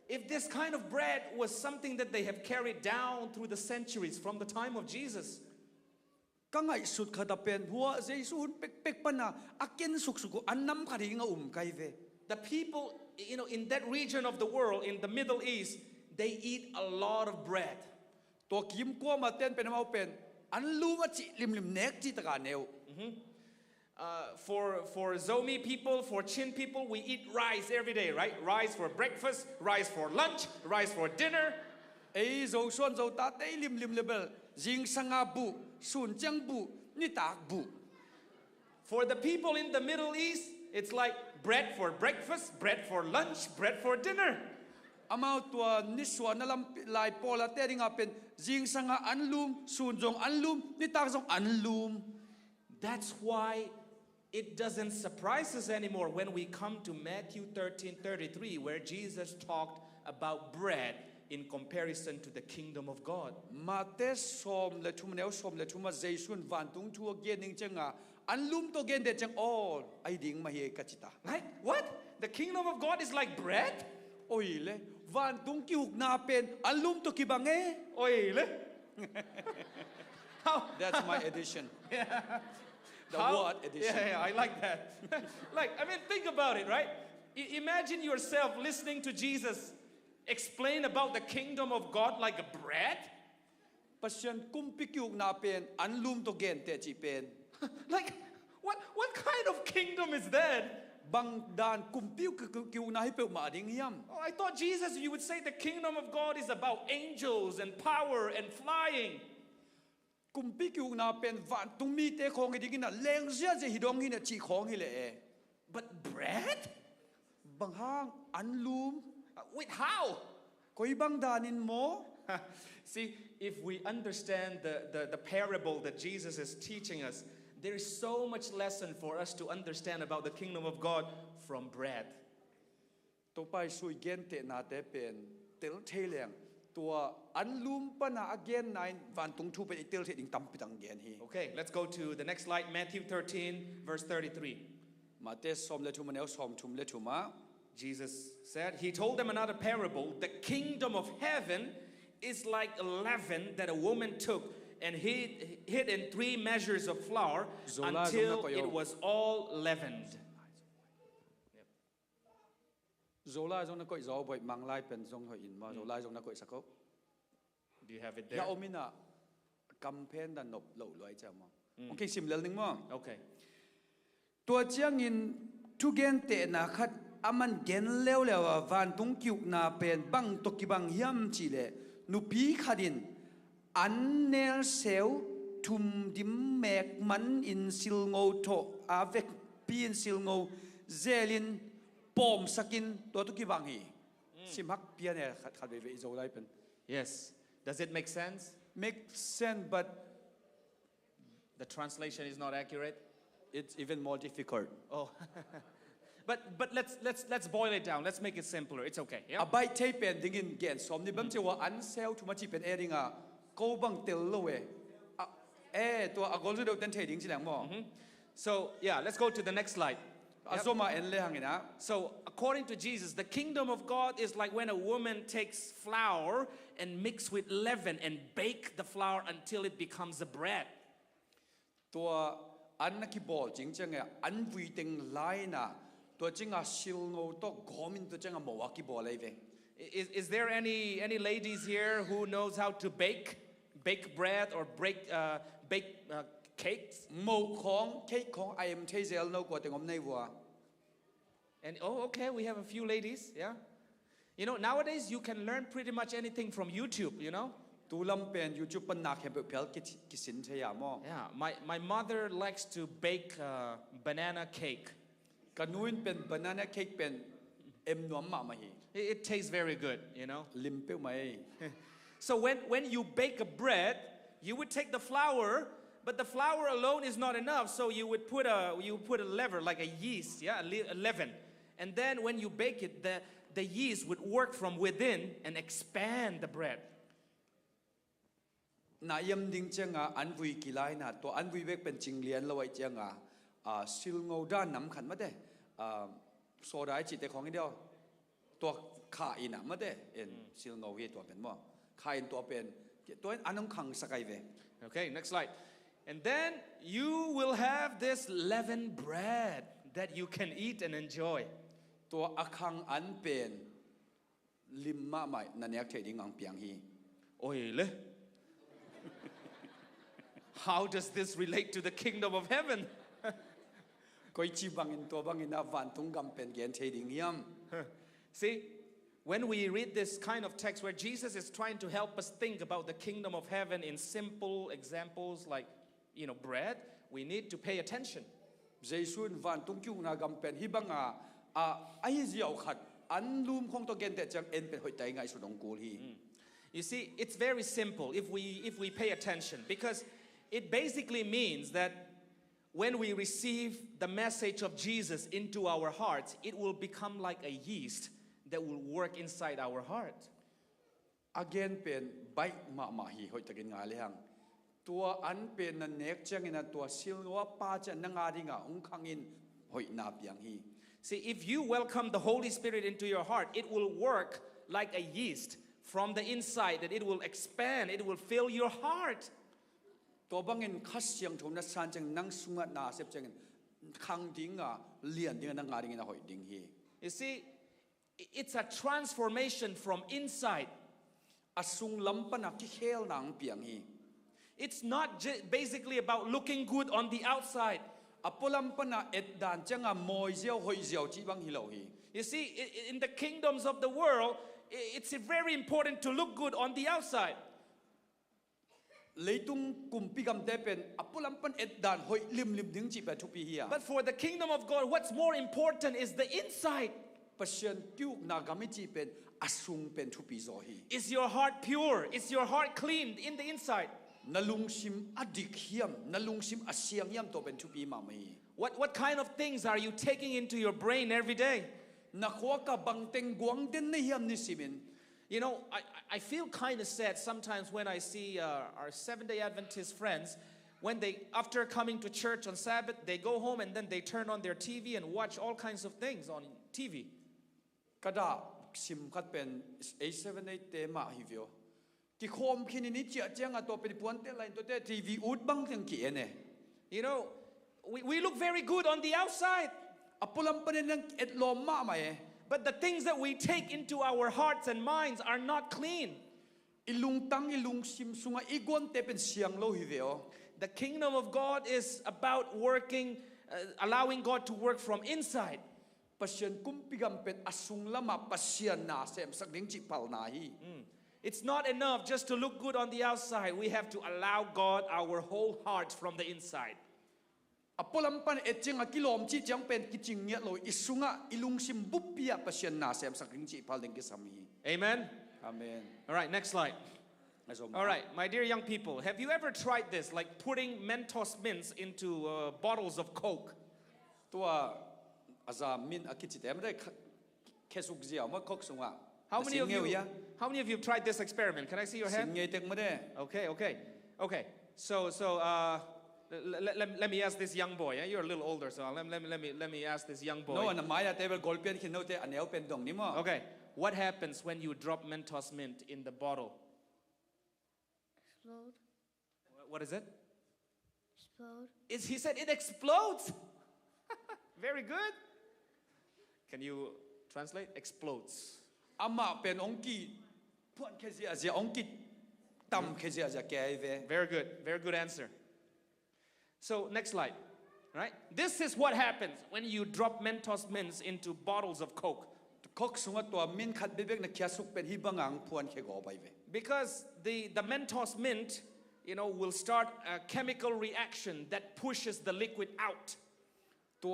if this kind of bread was something that they have carried down through the centuries from the time of Jesus. Kangai sut khada pen hua Jesu pek pana aken suksuku annam khari nga kai ve. The people in that region of the world, in the Middle East, they eat a lot of bread. To kim ko ma ten pen mau pen an lu ma chi lim nek chi taka neu. For Zomi people, for Chin people, we eat rice every day, right? Rice for breakfast, rice for lunch, rice for dinner. Ei zo son zo ta te lim lebel jing sanga bu sun chang bu ni tak bu. For the people in the Middle East, it's like bread for breakfast, bread for lunch, bread for dinner. อามาตัวนิสวนนั่นลายปอละเตดิงาเป็นจิงสังอันลุมสูนจงอันลุมนิตากจงอันลุม That's why it doesn't surprise us anymore when we come to Matthew 13:33, where Jesus talked about bread in comparison to the kingdom of God. มาเตสอมและทุมเนวสอมและทุมเจสุนวันตุงทัวเกนิงจังอันลุมตัวเกนเดจังออลไอดิ่งมาเฮกัจิตา Right? What? The kingdom of God is like bread? โอ้ยเลยวันตุงกิวกนาเป็นอันลุมตัวกิบังเอ Oile. How? That's my edition the How? word edition Yeah, I like that. Like, I mean, think about it, right? Imagine yourself listening to Jesus explain about the kingdom of God like a bread. ปัจจัยกุมปิกิวกนาเป็นอันลุมตัวเกนเตจิเป็น Like, what kind of kingdom is that? บางด้านกุมปิวกิวนาให้เปิดมาดิ่งยำ Oh, I thought Jesus, you would say the kingdom of God is about angels and power and flying. กุมปิกิวนาเป็นวันตุงมีเตะของให้ดิ่งน่ะแรงเสียจะหิดองหิน่ะจีของให้เลย But bread? บางห้างอันลุม Wait, how? ก็อีบางด้านินโม See, if we understand the parable that Jesus is teaching us, there is so much lesson for us to understand about the kingdom of God from bread. ตัวไปสุยเกนเตนาเตเป็นเตลเทเลียงตัวอันลุมปนาเกนนายวันตุงทูเป็นเตลเทดิงตัมปิตังเกนฮี Okay, let's go to the next slide, Matthew 13, verse 33. มาเตสอมเลทุมเนวสอมทุมเลทุมา Jesus said, he told them another parable. The kingdom of heaven is like a leaven that a woman took and hid in 3 measures of flour until it was all leavened. โซลาจงนักก็อีโซบ่อยมังไลเป็นจงหอยอินมาโซลาจงนักก็อีสักก็ Do you have it ยา there? อมินะกำเพนดันนบเหล่าลอยเจ้ามาโอเคสิมเลลนึงมั้ง Okay. ตัวเจียงอินทุเกนเตนะคัดอามันเกนเลวแล้ววันตุงกิวนาเป็นบังตกิบังยำจีเลนุปีขัดินอันเนลเซลทุมดิมแมกมันอินซิลโงโตอาเวกปีนซิลโงเซลินปอมสกินตัวตุกิบังฮีสิมฮักเปียเนี่ยขัดไปอิโซไลเป็น Yes. Does it make sense? make sense but The translation is not accurate. it's even more difficult Oh. But let's boil it down. Let's make it simpler. It's okay. อา Yeah. ใบเทเป็นดิ่งเกนสมนี่บัมเจว่าอันเซลทุมาจีเป็นเอริงาโกบังเตลโลเวตัวอากอลซูเดลเตนเทดิ่งสิแหลงมั้ง So yeah, let's go to the next slide. อาโซมาเอ็นเลหังนะ So according to Jesus, the kingdom of God is like when a woman takes flour and mix with leaven and bake the flour until it becomes a bread. ตัวอันนักบอลจริงจังไงอันวีติงไลน่ะตัวจริงอ่ะซิลโง่ตัวกอมินตัวจริงอ่ะหมอวักบอลเลยเว้ย Is there any ladies here who knows how to bake bread or bake cakes? หมอของเค้กของไอเอ็มเทเซลโน่กว่าแต่งอมในวัว And oh, okay, we have a few ladies. Yeah. You know, nowadays you can learn pretty much anything from YouTube. You know. ตูลำเป็นยูทูบปันนักเห็นเปล่ากิสินเทียมอ Yeah. My mother likes to bake banana cake. กันนู้นเป็นบานาน่าเค้กเป็นเอ็มนวมมามาฮี It tastes very good. You know. ลิมเปลไหม So when you bake a bread, you would take the flour, but the flour alone is not enough. So you would put a lever like a yeast, yeah, a leaven, and then when you bake it, the yeast would work from within and expand the bread. นายยำดิ่งเจ้าอันวีกีไลน่ะตัวอันวีเวกเป็นจิงเลียนละไว้เจ้าซิลโง่ด้านน้ำขันมาเด้โซดาจิตแต่ของเดียวตัวขาอินะมาเด้เอ็นซิลโง่เฮตัวเป็นมั้งขาอินตัวเป็นตัวอันน้ำขังสกายเว Okay, next slide. And then you will have this leavened bread that you can eat and enjoy. ตัวอาคังอันเป็นลิมมาใหม่นันยักเทดิ่งอังเปียงฮี Oile. How does this relate to the kingdom of heaven? ก็จีบังอินตัวบังอินาวันตุงกำเป็นเกนเทดิ่งยำ See, when we read this kind of text where Jesus is trying to help us think about the kingdom of heaven in simple examples like, bread, we need to pay attention. เจสุนวันตุงคิวนากำเป็นฮิบัง ai ziau khat an lum khong to gen te chang en pen hoi tai ngai su dong kul hi You see, it's very simple if we pay attention, because it basically means that when we receive the message of Jesus into our hearts, it will become like a yeast that will work inside our heart. again pen bai ma hi hoi takin nga le hang tua an pen na nek chang ina tua sil wa pa cha na nga ringa ung khangin hoi na piang hi. See, if you welcome the Holy Spirit into your heart, it will work like a yeast from the inside, that it will expand, it will fill your heart. To bangin khas siang thom na san chang nang sunga na sep chang khang dinga lian dinga na nga ring na hoi ding hi. You see, it's a transformation from inside. Asung lampana ki khel nang piang hi. It's not basically about looking good on the outside. Apolampana et dan changa moi ziao hoi ziao chi bang hilo hi. You see, in the kingdoms of the world, it's very important to look good on the outside. Leitung kumpi gam te pen apolampan et dan hoi lim ding chi pa thupi hi. But for the kingdom of God, what's more important is the inside. Pasian tiuk na gami chi pen asung pen thupi zo hi. Is your heart pure? Is your heart clean in the inside? Nalung sim adik hiam, nalung sim asiang yam to pen thupi ma mai. What kind of things are you taking into your brain every day? Nakhwa ka bangteng guang den na hiam ni simin. You know, I feel kind of sad sometimes when I see our Seventh-day Adventist friends, when they, after coming to church on Sabbath, they go home and then they turn on their TV and watch all kinds of things on TV. Kada sim khat pen A78 te ma hi vio. Ki khom khini ni chia chang a to pen puan te line to te TV ut bang teng ki ene. You know, we look very good on the outside. Apulam pen nang et lo ma ma e. But the things that we take into our hearts and minds are not clean. Ilung tang ilung sim sunga igon te pen siang lo hi vio. The kingdom of God is about working, allowing God to work from inside. Pasian kumpigam pen asung lama pasian na sem sak ding chi pal na hi. It's not enough just to look good on the outside. We have to allow God our whole heart from the inside. Apolampan etching a kilom chi chang pen kiching yet lo isunga ilung sim bupia pasian na sem sak ding chi pal ding kisami. Amen. Amen. All right, next slide. All right, my dear young people, have you ever tried this, like putting Mentos mints into bottles of Coke? Tua aza min akichite amre kesuk zia ma kok sunga. How many of you have tried this experiment? Can I see your hand? Okay. So let me ask this young boy. You're a little older, so let me ask this young boy. No, na maya table golpian kinote anel pen dong nimo. Okay. What happens when you drop Mentos mint in the bottle? Explode. What is it? Explode. He said it explodes. Very good. Can you translate? Explodes. Ama pen onki puan kezi azia onki tam kezi azia keve. Very good. Very good answer. So next slide. Right? This is what happens when you drop Mentos mints into bottles of Coke. Kok sunga to min khat bebek na kiasuk pen hibangang puan ke go bai ve. Because the Mentos mint, you know, will start a chemical reaction that pushes the liquid out. To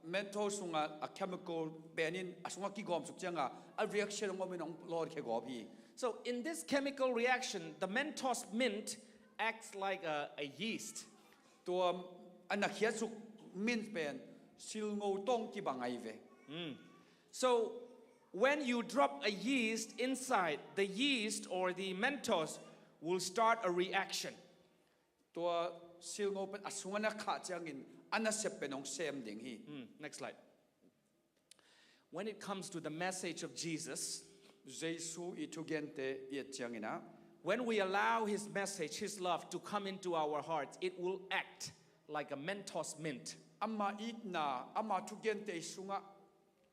Mentos sunga a chemical benin asunga ki gom suk changa a reaction ngo min lord ke go bi. So in this chemical reaction, the Mentos mint acts like a yeast. To anakiasuk min pen sil ngo tong ki bangai ve. So when you drop a yeast inside, the yeast or the Mentos will start a reaction. To sil ngo pen asunga na kha changin anasep penong sem ding hi. Next slide. When it comes to the message of Jesus, Jesu itugente yet changina. when we allow his message, his love to come into our hearts, it will act like a Mentos mint. Ama itna ama tugente sunga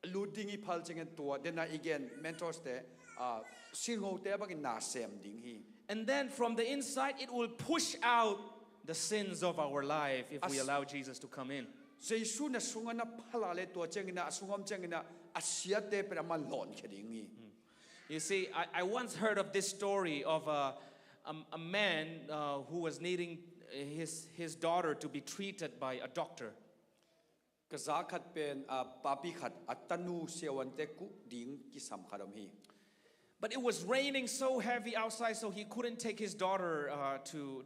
ludingi pal changen tua dena again Mentos te singo te bagin na sem ding hi. And then from the inside, it will push out the sins of our life if we allow Jesus to come in. Jesu na sunga na palale tua changina asungam changina asia te per ama lon keding hi. You see, I once heard of this story of a man who was needing his daughter to be treated by a doctor. กษาขัดเป็นปาปีขัดอัตนูเสียวันเตกุดิ่งกิสำขัดมฮี But it was raining so heavy outside, so he couldn't take his daughter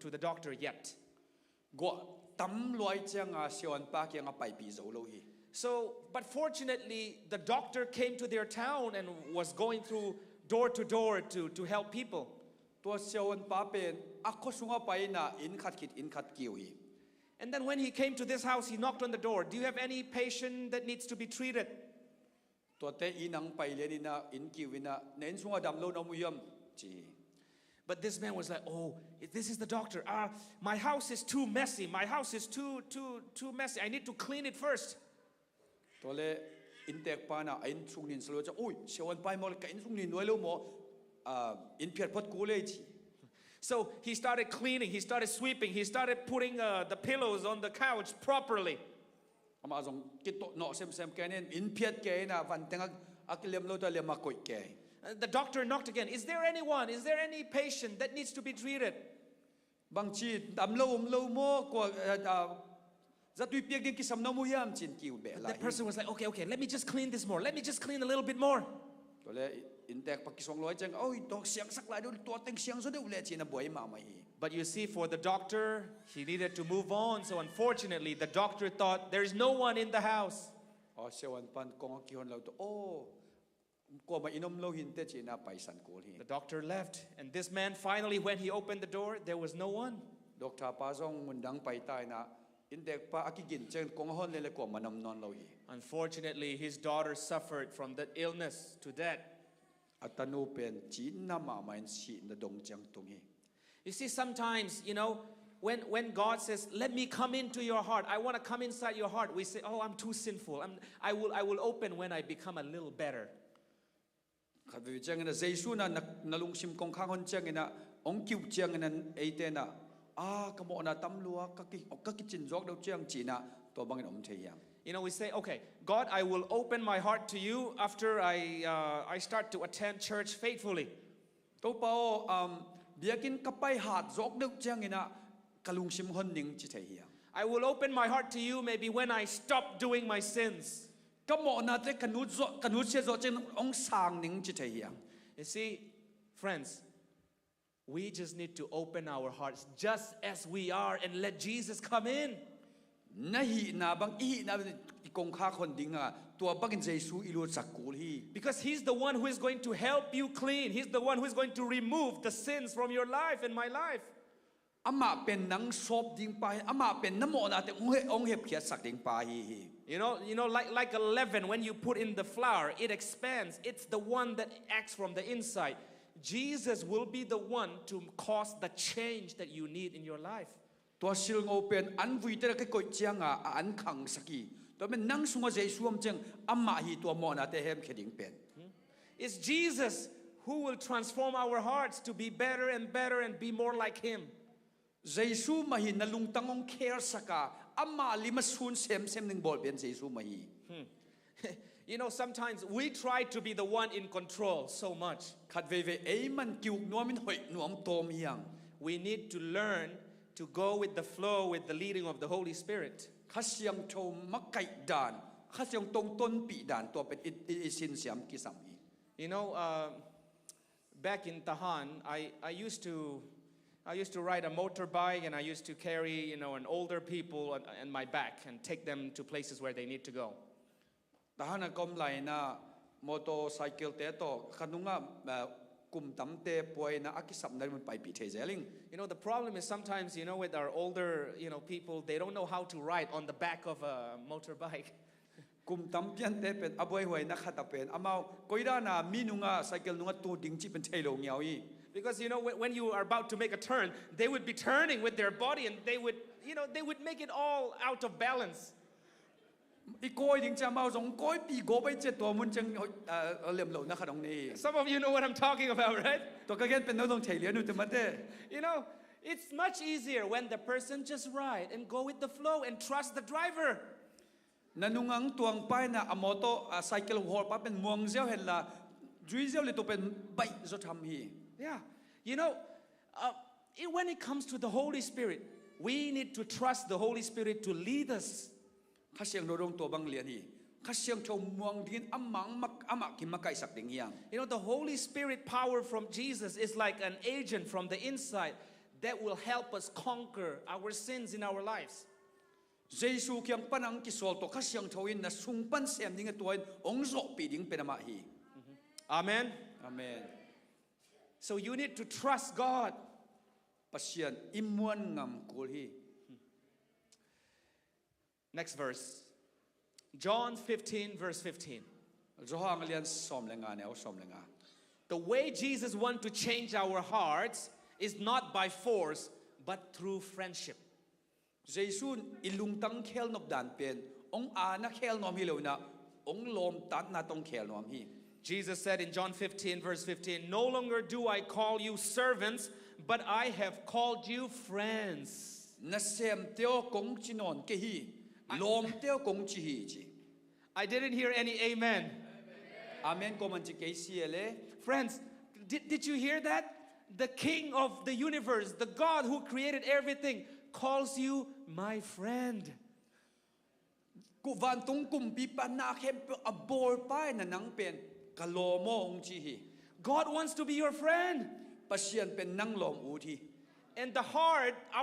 to the doctor yet. กว่าตำลอยเจียงเสียวันปาเกียงไปปีโซโลฮี So, but fortunately, the doctor came to their town and was going through door to door to help people. ตัวเสียวันปาเป็นอักขสุงไปนะอินขัดคิดอินขัดเกี่ยวฮี And then when he came to this house, he knocked on the door. Do you have any patient that needs to be treated? ตัวเตอินังไปเลยนี่นะอินกิวินะเน้นสุงดำโลนมุยมจี But this man was like, oh, this is the doctor. My house is too messy. My house is too messy. I need to clean it first. ตัวเลอินเตกปานะอินสุงนินสโลจะอุ้ยเสียวันไปมอลกับอินสุงนินน้อยแล้วมออินเพียรพัดกูเลยจี So he started cleaning. He started sweeping. He started putting the pillows on the couch properly. อามาส่งกิโตเนาะเซมแกเนี่ยอินเพียรแกนะวันเต็งอักเลียมโลตัวเลียมมากุยแก The doctor knocked again. Is there anyone? Is there any patient that needs to be treated? บางทีดำโลโมกว่าจะตุยเปียกดิ้งกิสำน้ำมุยามจินกิวเบล That person was like, okay, let me just clean this more. Let me just clean a little bit more. ตัวเลอินเตกปักกิสองร้อยจังโอ้ยตอกเสียงสักหลายดูตัวเต็งเสียงสุดเดียวเลยจีน่ะบ่อยมาไม่ But you see, for the doctor, he needed to move on. So unfortunately, the doctor thought there is no one in the house. อ๋อเสียวันปันกองกิฮอนเราตัวโอ้กว่ามาอินอมโลหินเตจีน่ะไปสันกูฮี The doctor left. And this man, finally, when he opened the door, there was no one. ดอกทาปาซองมุนดังไปตายนะอินเตกปาอักกินเจนกองฮอนเลยกว่ามันนอนเราฮี Unfortunately, his daughter suffered from that illness to death. อัตโนเป็นจีนน่ะมาไม่สินดงจังตรงนี้ You see, sometimes, when God says, let me come into your heart, I want to come inside your heart, we say, oh, I'm too sinful. I will open when I become a little better. ขัดวิจังนะเจสุนะนลุงชิมกองข้างคนจังนะองคิวจังนะไอเตนะกระโมนะตำลัวก็กิจินจอกเดาจังจีนะตัวบางอย่างอมเทียง We say, okay, God, I will open my heart to you after I start to attend church faithfully. ตัวเปล่าเบียกินกับไปหาดจอกเดาจังนะกลุงชิมคนหนึ่งจิตเทียง I will open my heart to you maybe when I stop doing my sins. ก็โมนะเตกันนุเสียจอกจังองสางหนึ่งจิตเทียง You see, friends, we just need to open our hearts just as we are and let Jesus come in. นะฮีนาบางอีนากงข้าคนดิ่งตัวบังเจสุอิลูสักกูลี Because he's the one who is going to help you clean. He's the one who is going to remove the sins from your life and my life. อามาเป็นนังซอบดิ่งไปอามาเป็นน้ำโมนาแต่องเห็บเขียดสักดิ่งไป like a leaven, when you put in the flour, it expands. It's the one that acts from the inside. Jesus will be the one to cause the change that you need in your life. ตัวซิลโงเป็นอันวิเตอร์ก็กดเจียงอันขังสักีตัวเป็นนังสุงเจสุมจังอามาฮีตัวโมนาแต่เห็มเขียดิ่งเป็น It's Jesus who will transform our hearts to be better and better and be more like Him. เจสุมาฮีนลุงตังองเคร์สักอามาลิมาซุนเซมหนึ่งบอลเป็นเจสุมาฮี Sometimes we try to be the one in control so much. ขัดเวเอมันกิวนัวมินหอยนัวมโตมียัง We need to learn to go with the flow, with the leading of the Holy Spirit. ข้าเสียงโชมมักไก่ด่านข้าเสียงตรงต้นปีด่านตัวเป็นอิสินเสียมกิสัมฮี Back in Tahan, I used to ride a motorbike and I used to carry, an older people on my back and take them to places where they need to go. ทหารกรมไหลนะมอเตอร์ไซค์เตะต่อขนุงกลุ่มตั้มเตะป่วยนะอักษรนั้นมันไปปีเทเซลิง The problem is sometimes, with our older, people, they don't know how to ride on the back of a motorbike. กลุ่มตั้มเพียนเตะเป็นอบวยหวยนักขัดเป็นอามาก้อยด้านะมีนุงไซค์นุงตัวดิ่งจีเป็นเทโลเงียวอี Because when you are about to make a turn, they would be turning with their body and they would make it all out of balance. อีก้อยดิ่งจะมาส่งก้อยปีโกไปเจ็ดตัวมันจังเลี่ยมเหล่านักขัดองนี้ Some of you know what I'm talking about, right? ตัวก็แค่เป็นน้องเฉลียนุตมาเต้ It's much easier when the person just ride and go with the flow and trust the driver. นันนุงังตวงไปนะอมอโตไซค์หัวป้าเป็นมวงเจ้าเห็นละจุยเจ้าเลยตัวเป็นใบจะทำฮี Yeah, when it comes to the Holy Spirit, we need to trust the Holy Spirit to lead us. ข้าเสียงโดรงตัวบางเลียนฮีข้าเสียงชมมวงดิ้งอัมมังมักอัมมักกิมมักไก่สักดิ่งยัง You know, the Holy Spirit power from Jesus is like an agent from the inside that will help us conquer our sins in our lives. เยซูเคียงปันังกิสอลตัวข้าเสียงชวินนะสุงปันเสียมดิ้งตัวองค์โจปีดิ้งเป็นมาฮี Amen. อาเมน So you need to trust God. ปัสยานอิมมวนงามกุลฮี Next verse. John 15, verse 15. จะห่างเลียนสอมเลงาเนี่ยเอาสอมเลงา The way Jesus wants to change our hearts is not by force, but through friendship. เยซูอิลุงตั้งเคลนบดานเป็นองอานักเคลนอมฮีเลวนะองลมตัดนาตองเคลนอมฮี Jesus said in John 15, verse 15, No longer do I call you servants, but I have called you friends. นัเซมเตียวกงจินอนเกฮีลมเตียวกงจิฮีจี I didn't hear any amen. อาเมนก็มันจะเกซีเล่ Friends, did you hear that? The King of the universe, the God who created everything, calls you my friend. กูวันตุงกุมปีปานาเข้มเปอโบลไปนั่นนังเป็นกะโลโมองจีฮี God wants to be your friend. ปัสยานเป็นนังลมอูที And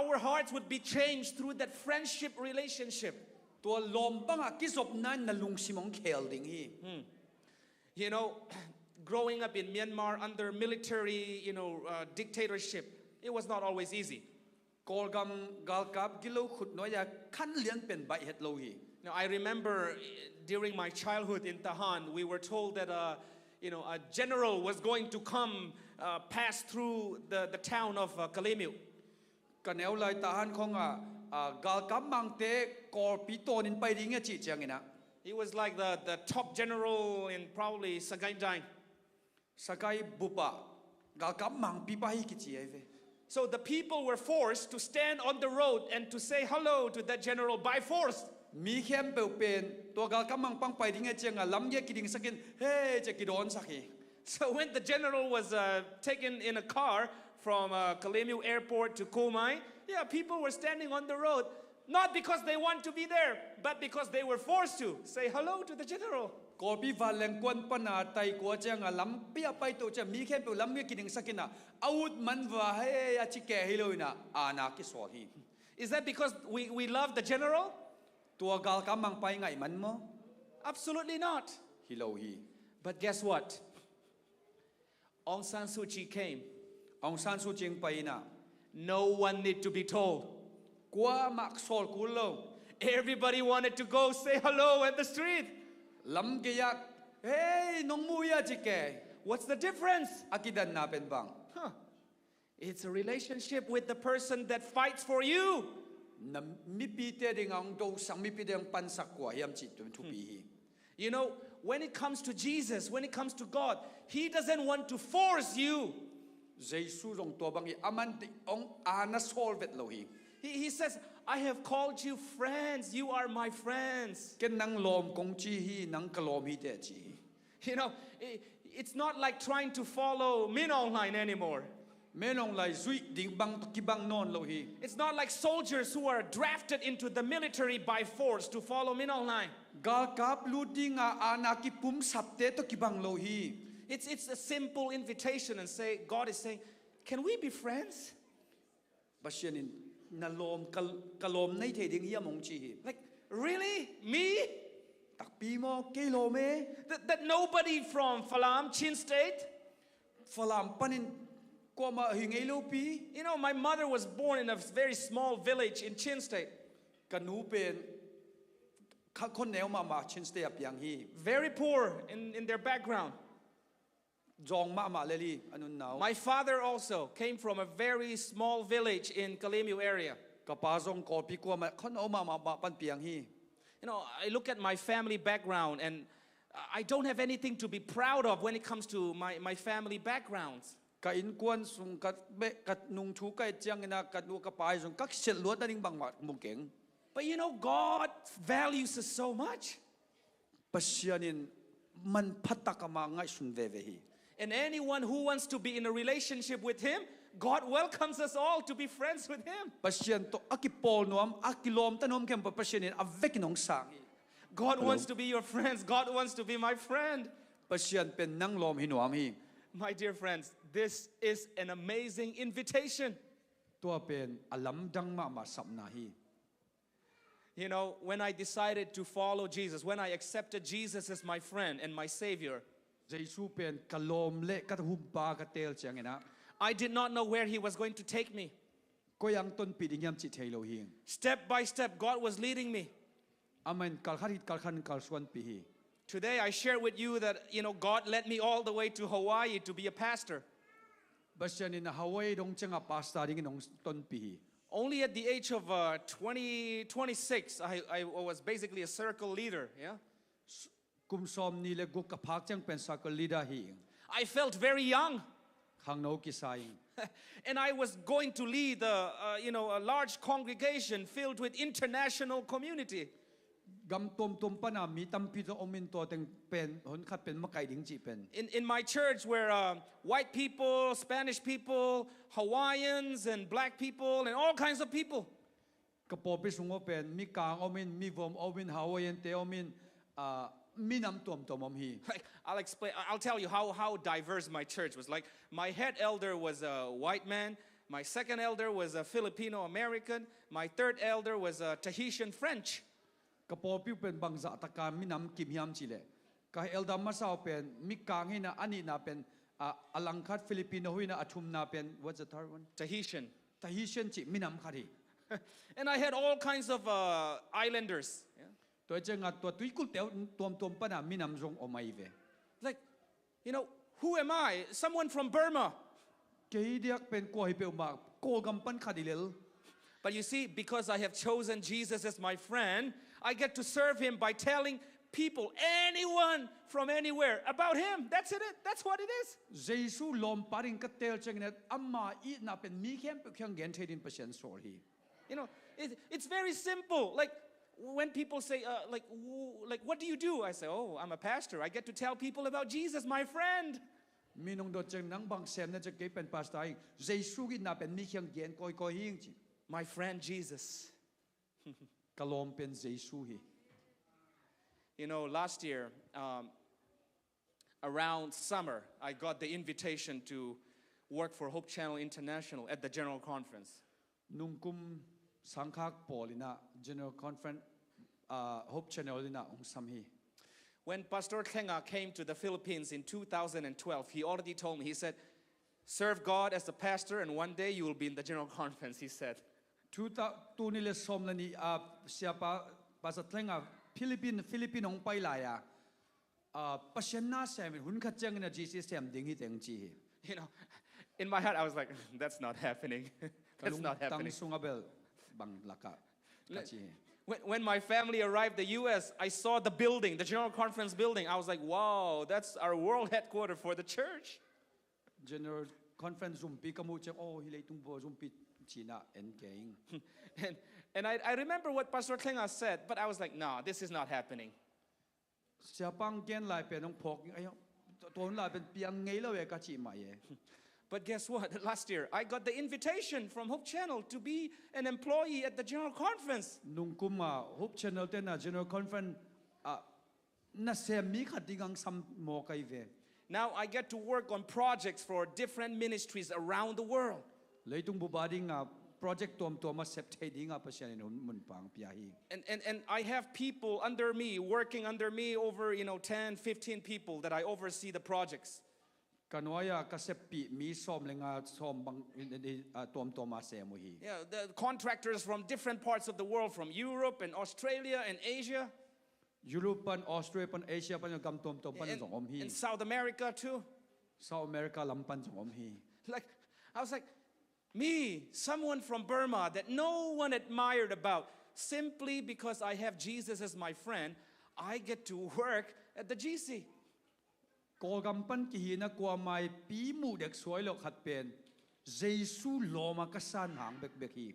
our hearts would be changed through that friendship relationship. ตัวลมปังอะกิศบนั้นนลุงซิมองเคลดิงฮี You know, growing up in Myanmar under military, dictatorship, it was not always easy. กอลกัมกาลกับกิโลขุดน้อยอยากขั้นเลี้ยนเป็นใบเห็ดโลฮี Now, I remember during my childhood in Tahan, we were told that a general was going to come pass through the town of Kalemiu. กันแนวลายตาหันของกาลกับมังเตกอลปีโตนินไปดิ้งจีเจียงไงนะ He was like the top general in probably Sagai Dang. สกายบุปะกาลกับมังปีไปกิจีไอเว So the people were forced to stand on the road and to say hello to that general by force. มีเข้มเปลวเป็นตัวกาลกับมังปังไปดิ้งเจียงล้ำเยกิดิ้งสักินเฮ้จะกิโดนสักฮี So when the general was taken in a car from Kalemiu airport to Kumai, people were standing on the road, not because they want to be there, but because they were forced to say hello to the general. กอปีวันแรงกวนปนาไตกัวเจียงล้ำเปียไปตัวจะมีเข้มเปลวล้ำเยกิดิ้งสักินอาวุธมันว่าเฮ้จิแก่ให้เลยนะอานาคิสวาฮี Is that because we love the general? ตัวกาลกับมังไปไงมันมั้ง Absolutely not. ฮิโลฮี But guess what? Aung San Suu Kyi came. องซานซูจิงไปนะ No one need to be told. กัวมักโซลกุลโล Everybody wanted to go say hello at the street. ล้ำเกียกเฮ้ยน้องมูยาจิแก What's the difference? อากิดันนาเป็นบัง Huh. It's a relationship with the person that fights for you. น้ำมิปีเตดิงองโดสังมิปีเดงปันสักกว่าเฮียมจิตตัวทุปีฮี You know, when it comes to Jesus, when it comes to God, He doesn't want to force you. เยซูรงตัวบังฮีอามันติองอานาโซลเวตโลฮี He says, I have called you friends. You are my friends. เกนนังลมกงจีฮีนังกลอมฮีเตจี You know, it's not like trying to follow Min online anymore. แม่นองไลซุยดิงบังกิบังนอนโลฮี It's not like soldiers who are drafted into the military by force to follow Min online. กาลกับลูดิงอานากิปุมสับเตตกิบังโลฮี It's a simple invitation and say, God is saying, can we be friends? บัชนินนาลมกลมในเทดิงเฮียมงจีฮี Like, really? Me? ตักปีโมเกโลเม That nobody from Falam, Chin State? ฝรั่งปันินกว่ามาหิงไอโลปี You know, my mother was born in a very small village in Chin State. กันหนูเป็นคนแนวมาชินสเตียบอย่างฮี Very poor in their background. จองมาเลลีอันนู้นหนาว My father also came from a very small village in Kalemiu area. กับป้าจงกอปีกว่ามาคนเอามาปันเปียงฮี You know, I look at my family background and I don't have anything to be proud of when it comes to my family backgrounds. กับอินกวนสุงกัดนุงชูกัดเจียงนะกัดนูกับป้ายสุงกักเฉลวดนั่นเองบางวัดมุงเก่ง But you know, God values us so much. ปัศยานินมันพัตตะกมาง่ายสุนเวเวฮี And anyone who wants to be in a relationship with Him, God welcomes us all to be friends with Him. Pasian to akipol nuam akilom tanom kem pasianin avekinong sangi. God wants to be your friends. God wants to be my friend. Pasian pen nang lom hinuam hi. My dear friends, this is an amazing invitation. Tua pen alam dang ma sapna hi. You know, when I decided to follow Jesus, when I accepted Jesus as my friend and my Savior, Jesu pen kalom le kat hubba ka tel changena. I did not know where He was going to take me. Koyang ton piding yam chi thailo hi. Step by step, God was leading me. Amen kalkharit kalkhan kalswan pi hi. Today, I share with you that, God led me all the way to Hawaii to be a pastor. Pasian in Hawaii dong changa pasta ding nong ton pi hi. Only at the age of 26, I was basically a circle leader. Yeah, Kum som ni le guk kapak chang pen sakal lida hi. I felt very young, Khang no ki sai. and I was going to lead a large congregation filled with international community. Gam tom pana mi tampi to omin to teng pen hon khat pen makai ding chi pen. In my church, where white people, Spanish people, Hawaiians, and black people, and all kinds of people. Kapo pi sungo pen mi kang omin mi vom omin Hawaiian te omin mi nam tom om hi. Like, I'll tell you how diverse my church was. Like, my head elder was a white man. My second elder was a Filipino American. My third elder was a Tahitian French. Kapo pi pen bangza taka mi nam kim hiam chi le. Ka elda masao pen mi kang hi na ani na pen alangkhat Filipino hui na athum na pen what's the third one? Tahitian. Tahitian chi mi nam khari. And I had all kinds of islanders. Yeah? To chenga to tuikul te tom pana mi nam jong omai ve. Like, who am I? Someone from Burma. Kei diak pen ko hi pe ma ko gam pan khadilel. But you see, because I have chosen Jesus as my friend, I get to serve Him by telling people, anyone from anywhere, about Him. That's it. That's what it is. Jesu lom paring ka tel chengnet amma I na pen mi khem pe khyang gen thedin pasien sor hi. It's very simple. Like, when people say, what do you do? I say, oh, I'm a pastor. I get to tell people about Jesus, my friend. Minong do cheng nang bang sem na cheke pen pastai Jesu gi na pen mi khyang gen koi hing chi. My friend Jesus. Kalom pen Jesu hi. Last year, around summer, I got the invitation to work for Hope Channel International at the General Conference. Nung kum sangkhak polina General Conference Hope Channel lina ong sam hi. When Pastor Kenga came to the Philippines in 2012, he already told me, he said, serve God as a pastor and one day you will be in the General Conference, he said. Tu nile som lani siapa pasatlenga Philippine ong pai la ya pasien na sem hun kha chang na Jesus sem ding hi teng chi. In my heart I was like, that's not happening. That's not happening. Tang sungabel bang laka. When my family arrived the US, I saw the building, the General Conference building. I was like, wow, that's our world headquarters for the church. General Conference zoom pi kamu che oh hilai tung bo zoom pi china en gang. And I remember what Pastor Klenga said, but I was like, no, this is not happening. Siapang gen lai pe nong phok ayo ton la pen piang ngei lo we ka chi mai ye. But guess what? Last year, I got the invitation from Hope Channel to be an employee at the General Conference. Nung kuma Hope Channel te na General Conference na sem mi khatingang sam mo kai ve. Now I get to work on projects for different ministries around the world. Leitung bubading project tom sep theding pasien mun pang pia hi. And I have people under me, working under me, over 10, 15 people that I oversee the projects. Kanoya kasepi mi som lenga som bang tom asemu hi. Yeah, the contractors from different parts of the world, from Europe and Australia and Asia. Europe and Australia and Asia pan gam tom pan jong om hi. And South America too. South America lampan jong om hi. Like, I was like, me, someone from Burma that no one admired about, simply because I have Jesus as my friend, I get to work at the GC. Ko gampan ki hina ko mai pi mu dek suai lo khat pen Jesu loma kasan hang bek hi.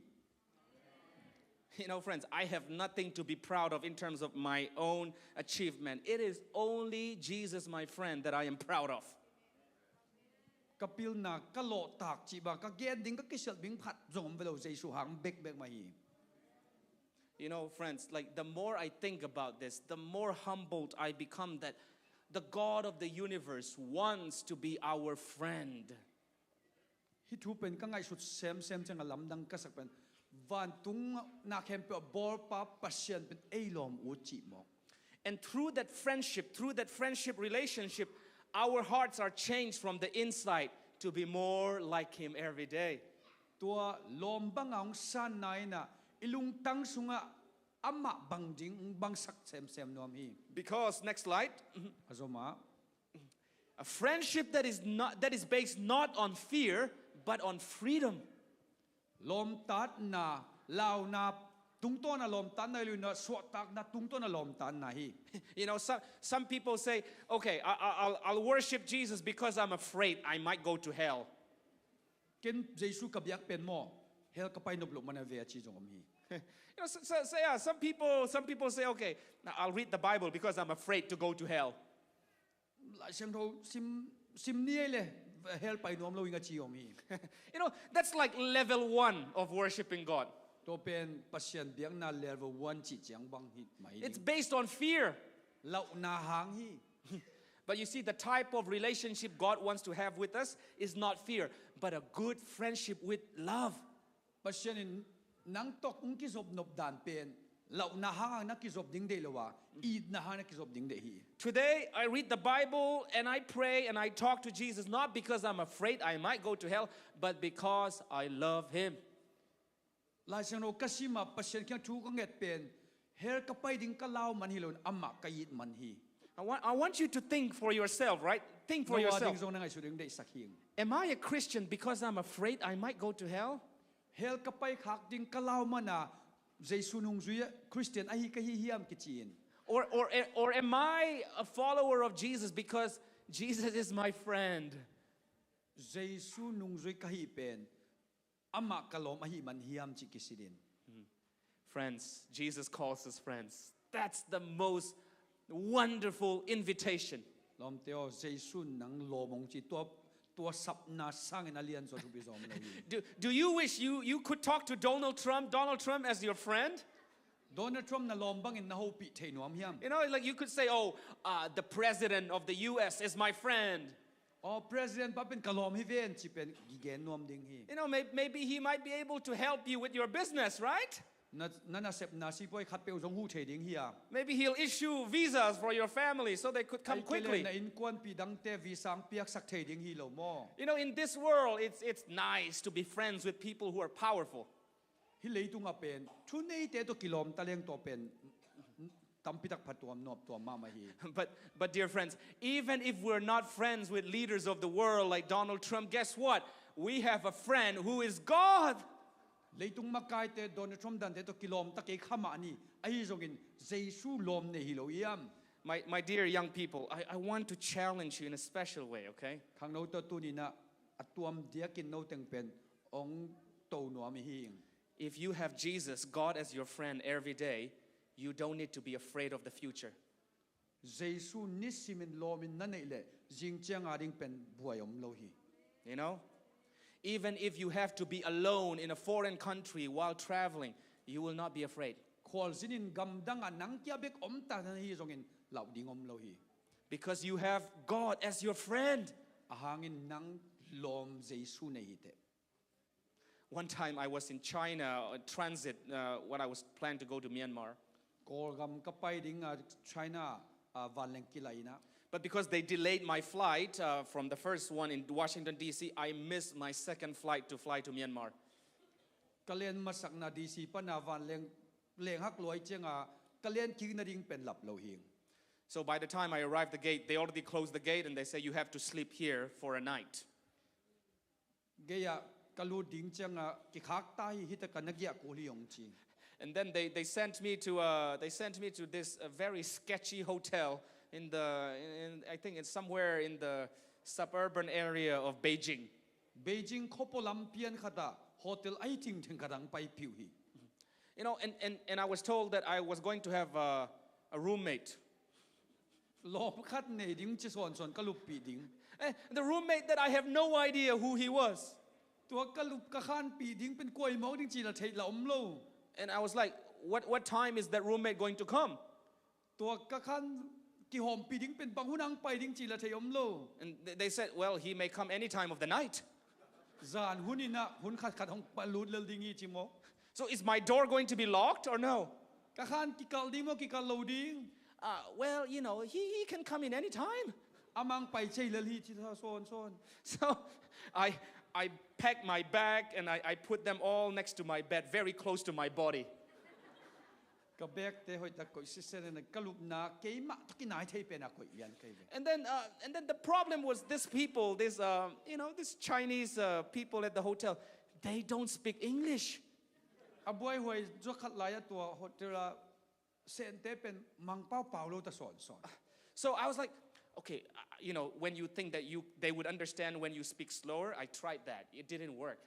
Friends, I have nothing to be proud of in terms of my own achievement. It is only Jesus, my friend, that I am proud of. kapil na kalo tak chi ba ka gen ding ka kisel bing phat zom velo Jesu hang bek bek ma hi. You know, friends, like the more I think about this, the more humbled I become that the God of the universe wants to be our friend. Hi thu pen ka ngai sut sem chang lam dang ka sak pen van tung na khem pe bor pa pasien pen eilom u chi mo. And through that friendship relationship, our hearts are changed from the inside to be more like Him every day. Tua lom bangaung san nai na ilung tang sunga amma bang ding bang sak sem nom hi. Because, next slide, Azoma a friendship that is based not on fear, but on freedom. lom tat na lao na tung to na lom tan na lu na so tak na tung to na lom tan na hi. You know, some people say, okay, I'll worship Jesus because I'm afraid I might go to hell. Ken Jesu ka biak pen mo hel ka pai noblo mana ve chi jong hi. You know, some people say, okay, now I'll read the Bible because I'm afraid to go to hell. La sem tho sim nie le hel pai nom lo inga chi om hi. You know, that's like level 1 of worshiping God. To pen pasien biang na level 1 chi chiang bang hi mai. It's based on fear. Lau na hang hi. But you see, the type of relationship God wants to have with us is not fear, but a good friendship with love. Pasien in nang tok ung ki zob nop dan pen lau na hang na ki zob ding de lawa id na hang na ki zob ding de hi. Today, I read the Bible and I pray and I talk to Jesus, not because I'm afraid I might go to hell, but because I love Him. Lai sang no kasima pasien kyang thu ka nget pen her ka pai ding ka lao man hi lon amma ka yit man hi. I want you to think for yourself, right? Think for Ding yourself. zong na ngai su ding de sak hing. Am I a Christian because I'm afraid I might go to hell? Hel ka pai khak ding ka lao mana Jesu nung zuya Christian ahi ka hi hiam ki chin. Or am I a follower of Jesus because Jesus is my friend? Jesu nung zui ka hi pen amma kalom ahi man hiam chi kisidin. Friends, Jesus calls us friends. That's the most wonderful invitation. Lom teo Jesu nang lomong chi to sap na sang in alien so to be zom lo. Do you wish you could talk to Donald Trump as your friend? Donald Trump na lombang in na ho pi the nuam hiam. You know, like you could say, the president of the US is my friend. Oh, President pa pen kalom hi ven chi pen gigen nuam ding hi. You know, maybe he might be able to help you with your business, right? Na sep na si poi khat pe zong hu the ding hi. Maybe he'll issue visas for your family so they could come quickly. Na in kwan pi dang te visang piak sak the ding hi lo mo. You know, in this world, it's nice to be friends with people who are powerful. Hi leitung a pen thu nei te to kilom taleng to pen tampitak phatuam nop to ma ma hi. But dear friends, even if we're not friends with leaders of the world like Donald Trump, guess what? We have a friend who is God. Leitung makai te Donald Trump dan te to kilom ta ke khama ni ai zongin Jesu lom ne hi lo yam. My dear young people, I want to challenge you in a special way, okay? Khang no to tu ni na atuam dia kin no teng pen ong to no mi hi. If you have Jesus, God as your friend every day, you don't need to be afraid of the future. Jesu nisimin lomin na nei le jing chiang a ding pen buayom lo hi. You know? Even if you have to be alone in a foreign country while traveling, you will not be afraid. Khol sinin gam dang anang kya bek om ta na hi zongin lau ding om lo hi. Because you have God as your friend. Ahangin nang lom Jesu nei hi te. One time I was in China, transit, when I was planning to go to Myanmar. Kol gam kapai ding China van leng kilai na. But because they delayed my flight from the first one in Washington, D.C., I missed my second flight to fly to Myanmar. Kalian masak na DC pa na van leng hak loi chenga kalian king na ding pen lap lo hing. So by the time I arrived at the gate, they already closed the gate and they say you have to sleep here for a night. Gaya kalu ding chenga ki khak ta hi hita kanagya ko li yong chi. And then they sent me to this very sketchy hotel I think it's somewhere in the suburban area of Beijing. Beijing kopolam pian khata hotel ai ting theng kadang pai piu hi. You know, and I was told that I was going to have a roommate. Lo khat nei ding chi son kalup pi ding. The roommate that I have no idea who he was. ตัวกะลุบกะขานปีดิ้งเป็นกล้วยหมอกดิ้งจีละเทละอมโล And I was like, what time is that roommate going to come? ตัวกะขานกี่หอมปีดิ้งเป็นบังหุนังไปดิ้งจีละเทอมโล And they said, well, he may come any time of the night. จานหุนินะหุนขัดของปลูดเลดิ้งอีจิโม So is my door going to be locked or no? กะขานกี่กะดิ้งโมกี่กะโลดิ้ง Well, he can come in any time. อามังไปใช่เลลีที่ท่าโซน So I packed my bag and I put them all next to my bed, very close to my body. กะแบกเตะหอยตะกุยซิเซนกะลุบนาเกยมะตะกินายเทเป็นอะกุยยันเกย And then the problem was this people, this Chinese people at the hotel, they don't speak English. อาบวยหวยจวกขัดหลายตัวโฮเทลเซนเตเป็นมังเป้าเปล่าโลตะสอน So I was like, okay, when you think that they would understand when you speak slower, I tried that. It didn't work.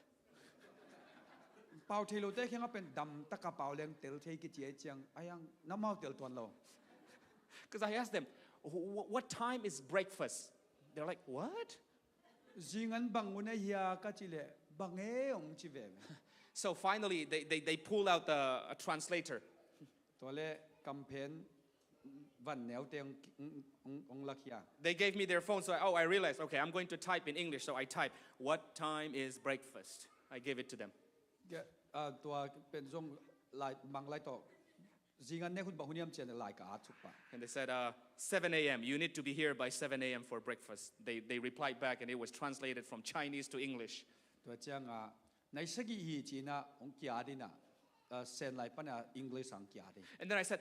เป่าเทโลเต้แค่ว่าเป็นดำตะกะเป่าแรงเตลเทกิเจียเจียงไอ้ยังน้ำเมาเตลตัวเรา Because I asked them, what time is breakfast? They're like, what? จิงันบังอุนเฮียกะจิเลบังเอองจิเว So finally, they pulled out a translator. ตัวเลกำเพนวันแนวเตียงองลักยา They gave me their phone, so I realized, okay, I'm going to type in English. So I typed, what time is breakfast? I gave it to them. ตัวเป็นทรงลายบางลายต่อจิงันเนี่ยคุณบอกคุณยามเจนลายกะอาทุกปะ And they said, 7 a.m. You need to be here by 7 a.m. for breakfast. They replied back, and it was translated from Chinese to English. ตัวเจียงในสกีฮีจีน่ะองกีอาดิน่ะเซนลายปะน่ะอังกฤษสังกีอาดิ And then I said,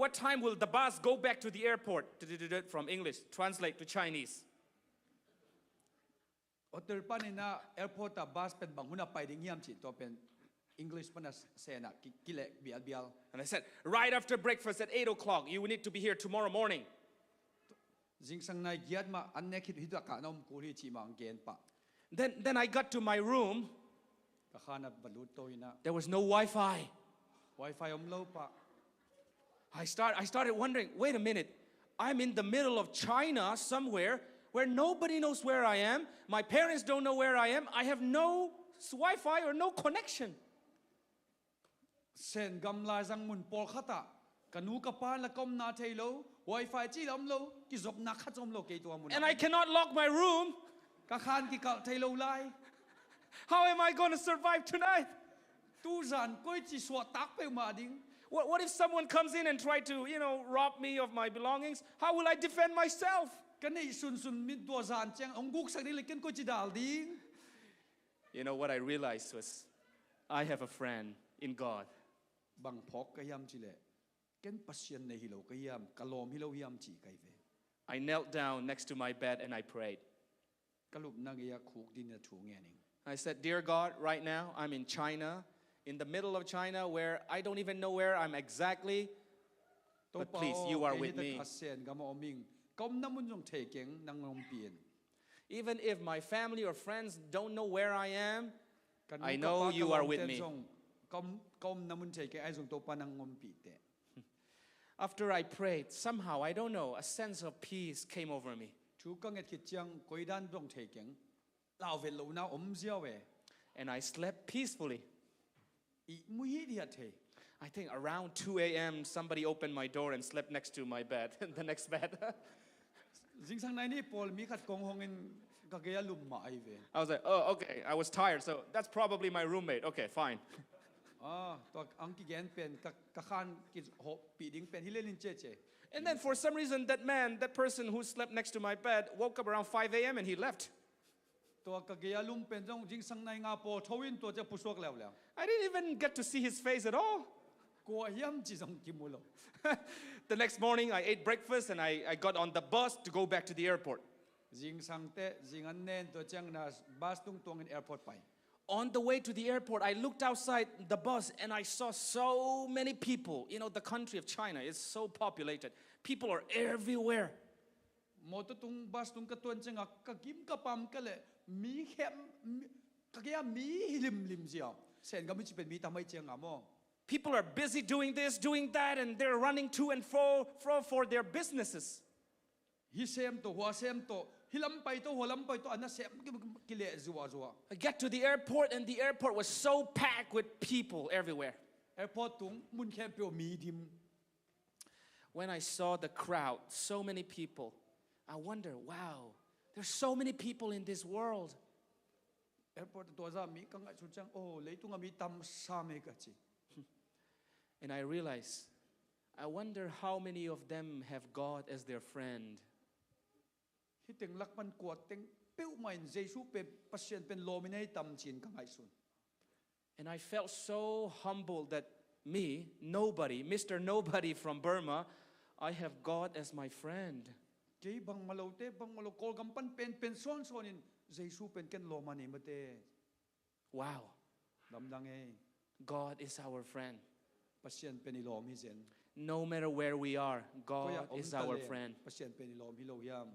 what time will the bus go back to the airport? From English, translate to Chinese. อตร์ปานิน่ะแอร์พอร์ตบัสเป็นบางหุ่นไปดิ้งยามจีตัวเป็นอังกฤษปะน่ะเซน่ะกิเลเบียล And I said, right after breakfast at 8 o'clock, you need to be here tomorrow morning. จิงสังนายเกียรติมาอันเนคิดหิตกะน้อมกูรีจีมาอังเกนปะ Then I got to my room. กะขานับบรรลุโตยนะ There was no Wi-Fi. Wi-Fi อมโลปะ I started wondering, wait a minute. I'm in the middle of China somewhere where nobody knows where I am. My parents don't know where I am. I have no Wi-Fi or no connection. เซนกำลายสังมุนปอลขตะกันูกะปานละกอมนาเทโล Wi-Fi จีลอมโลกิจบนักขจมโลเกตัวมุน And I cannot lock my room. กะขานกิกะเทโลไล How am I going to survive tonight? ตู้จานก้อยจีสวดตักไปมาดิ้ง What if someone comes in and try to, rob me of my belongings? How will I defend myself? กันในสุนมิดตัวจานเจียงองกุกสักนิดเลยกันก้อยจีดาลดิ้ง What I realized was I have a friend in God. บังพอกกะยามจีเลกันปัสยันในฮิโลกะยามกะลอมฮิโลยามจีไกเว I knelt down next to my bed and I prayed. กะลุบนางยาคูกดินถูเงนิง I said, Dear God, right now I'm in China, in the middle of China where I don't even know where I'm exactly, but please, you are with me. Even if my family or friends don't know where I am, I know you are with me. After I prayed, somehow, I don't know, a sense of peace came over me. And I slept peacefully. I think around 2 a.m. somebody opened my door and slept next to my bed, the next bed. I was like, oh, okay, I was tired, so that's probably my roommate. Okay, fine. And then for some reason, that person who slept next to my bed woke up around 5 a.m. and he left. I didn't even get to see his face at all. The next morning, I ate breakfast and I got on the bus to go back to the airport. On the way to the airport, I looked outside the bus and I saw so many people. The country of China is so populated. People are everywhere. People are busy doing this, doing that, and they're running to and fro for their businesses. hilam pai to holam pai to ana sem kile zuwa zuwa I get to the airport, and the airport was so packed with people everywhere. airport tung mun khem pyo mi dim When I saw the crowd, so many people, I wonder, wow, there's so many people in this world. airport to za mi kang chu chang oh leitung mi tam sa me ka chi And I realized, I wonder how many of them have God as their friend. hi teng lak pan ko teng peu main jesu pe pasien pen lominate tam chin kang ai sun And I felt so humbled that me, nobody, Mr. Nobody from Burma, I have God as my friend. ke bang malo te bang malo kol gam pan pen son son in jesu pen ken lo mani mate Wow, dam dang e God is our friend. pasien pen ilom hi zen No matter where we are, God Koya is om our tale, friend. pasien pen ilom hi lo yam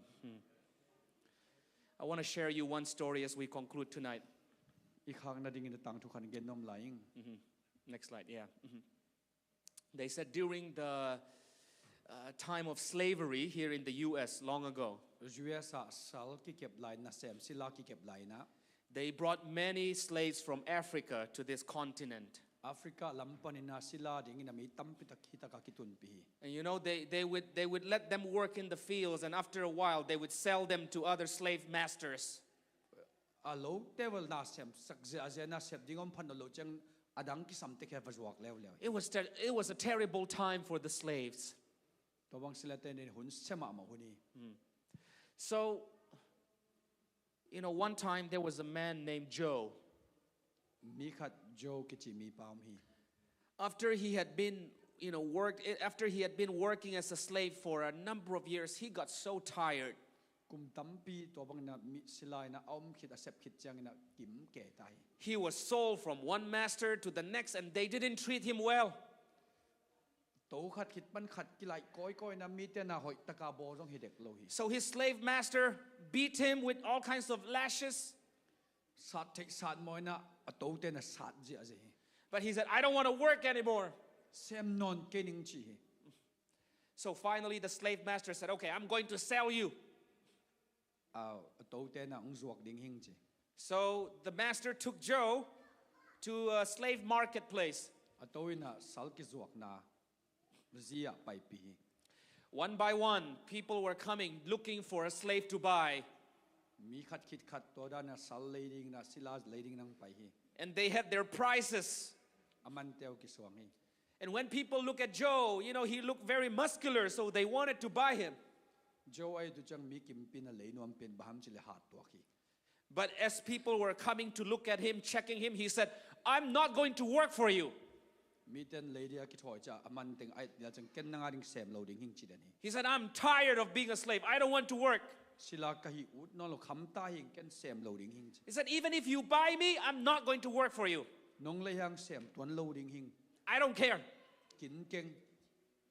I want to share you one story as we conclude tonight. I khang na ding in tang thu khan gen nom laing Next slide, yeah. They said during the time of slavery here in the US long ago, USA sal ki kep lai na sem sila ki kep lai na they brought many slaves from Africa to this continent. Africa lampan na sila ding in mi tam pitak hita ka kitun pi And you know, they would let them work in the fields, and after a while they would sell them to other slave masters. a lo table na sem sak ja na sep ding om phan lo chang adang ki sam te khe vazuak lew lew It was a terrible time for the slaves. to bang sila te ne hun sema ma huni So, you know, one time there was a man named Joe. mi khat jo ki chi mi pam hi After he had been, after he had been working as a slave for a number of years, he got so tired. kum tam pi to bang na mi sila na om khit a sep khit chang na kim ke tai He was sold from one master to the next, and they didn't treat him well. to khat khit pan khat ki lai koi koi na mi te na hoi taka bo jong hi dek lo hi So his slave master beat him with all kinds of lashes. sat thek sat moi na a to te na sat ji a ji But he said, I don't want to work anymore. sem non ke ning chi hi So finally, the slave master said, okay, I'm going to sell you. a to te na ung zuak ding hing chi So the master took Joe to a slave marketplace. a to na sal ki zuak na zia pai pi hi One by one, people were coming looking for a slave to buy. mi khat khit khat to da na sal leading na sila leading nang pai hi And they had their prices. aman teo ki suang hi And when people look at Joe, he looked very muscular, so they wanted to buy him. jo ai du chang mi kim pin a le nuam pen baham chile hat to ki But as people were coming to look at him, checking him, he said, I'm not going to work for you. mi ten lady a ki thoi cha aman teng ai ya chang ken na ring sem lo ding hing chi den hi He said, I'm tired of being a slave. I don't want to work. sila ka hi ut no lo kham ta hing ken sem lo ding hing chi He said, even if you buy me, I'm not going to work for you. nong le hang sem tuan lo ding hing I don't care. kin keng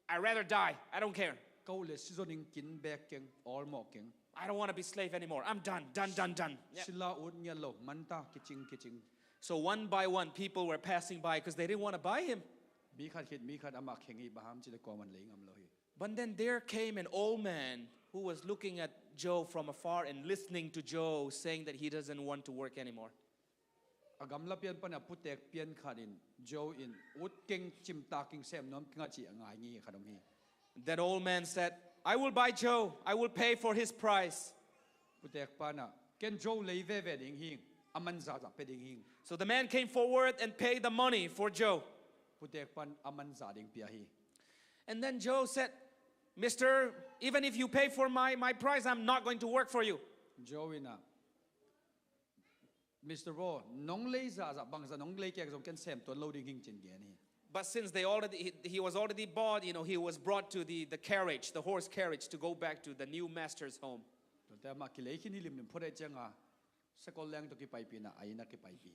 I'd rather die. I don't care. kau le seasoning kin back keng all mo keng I don't want to be slave anymore. I'm done, done. Yeah. sila ut nya lo man ta kiching So one by one, people were passing by because they didn't want to buy him. mi khat ama khengi baham chile ko man le ngam lo hi But then there came an old man who was looking at Joe from afar and listening to Joe saying that he doesn't want to work anymore. agam la pian pan a putek pian khanin jo in ut keng chim ta king sem nom kinga chi angai ngi khadom hi That old man said, I will buy Joe. I will pay for his price. putek pana ken jo le ve ding hing aman za pe ding hing So the man came forward and paid the money for Joe. putek pan aman za ding pia hi And then Joe said, Mister, even if you pay for my price, I'm not going to work for you. jo ina Mr. Ro nong le za bang za nong le ke jong ken sem ton loading hing chin ge ni But since he was already bought, he was brought to the carriage, the horse carriage, to go back to the new master's home. to ta ma ki le khin lim nim phore changa sakol lang to ki pai pi na ai na ki pai pi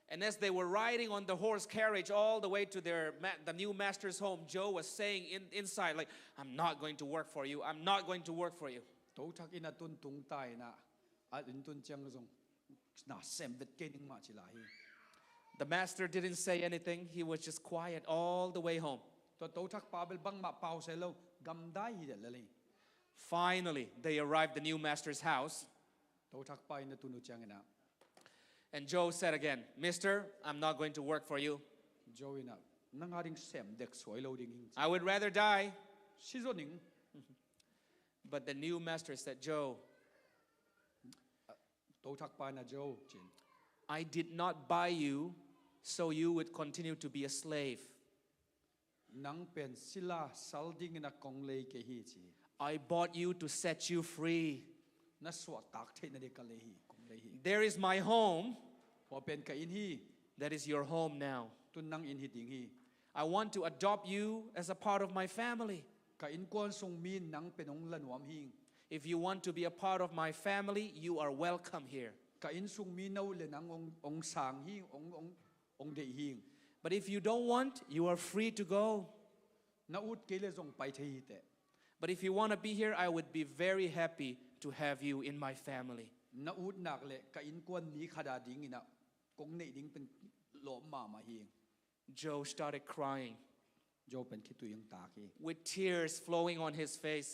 And as they were riding on the horse carriage all the way to the new master's home, Joe was saying inside, like, I'm not going to work for you. I'm not going to work for you. to thak ina tun tung tai na a in tun chang jong na sem vet ke ning ma chi la hi The master didn't say anything. He was just quiet all the way home. to thak pa bel bang ma pau se lo gam dai hi de le Finally, they arrived at the new master's house. ตัวทักไปนะตุนุจังนะ And Joe said again, Mister, I'm not going to work for you. โจวินะนั่งหาดิ่งเสมเด็กสวยโลดิ่งหิง I would rather die. ชิโซนิง But the new master said, Joe, ตัวทักไปนะโจจิน I did not buy you so you would continue to be a slave. นังเป็นศิลาสัลดิ่งนะกงเลยเกฮีจี I bought you to set you free. นัสวดตักเทนเดกะเลยฮีกงเลยฮี There is my home. พอเป็นกะอินฮี That is your home now. ตุนนังอินฮีดิ่งฮี I want to adopt you as a part of my family. กะอินกวนทรงมีนังเป็นองละหนวมหิง If you want to be a part of my family, you are welcome here. กะอินทรงมีนาเลนังองสางหิงองเดหิง But if you don't want, you are free to go. นาอุดเกเลทรงไปเทฮีเต But if you want to be here, I would be very happy to have you in my family. นาอุดนักเลกะอินกวนนี้ขดาดิ่งอินะกงเนดิ่งเป็นหลอมมาหิง Joe started crying โจเป็นคิดตัวยังตาคี with tears flowing on his face.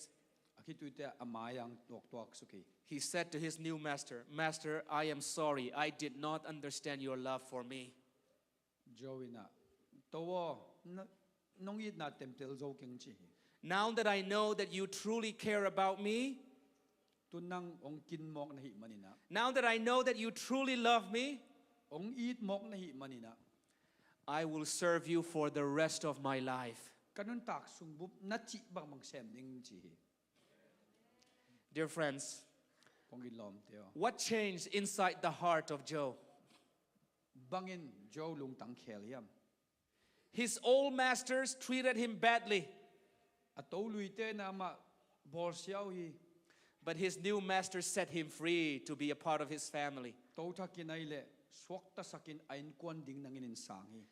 คิดตัวแต่อามายังตัวสุขี He said to his new master, Master, I am sorry. I did not understand your love for me. โจวินะตัวน้องยิดนาเต็มเตลโจเก่งจี Now that I know that you truly care about me, ตุนนังองกินมอกนะหิมันินะ now that I know that you truly love me, องอีดมอกนะหิมันินะ I will serve you for the rest of my life. กันนุนตักสุงบุบนัดจิบังมังแซมดิ่งจี Dear friends, กงกินลอมเตียว what changed inside the heart of Joe? บังอินโจลุงตังเคลยม His old masters treated him badly, อโตลุยเตนามาบอลเซียวฮี but his new master set him free to be a part of his family. โตทักกินไอเล่สวกตะสักินไอนกวนดิ่งนังอินสางฮี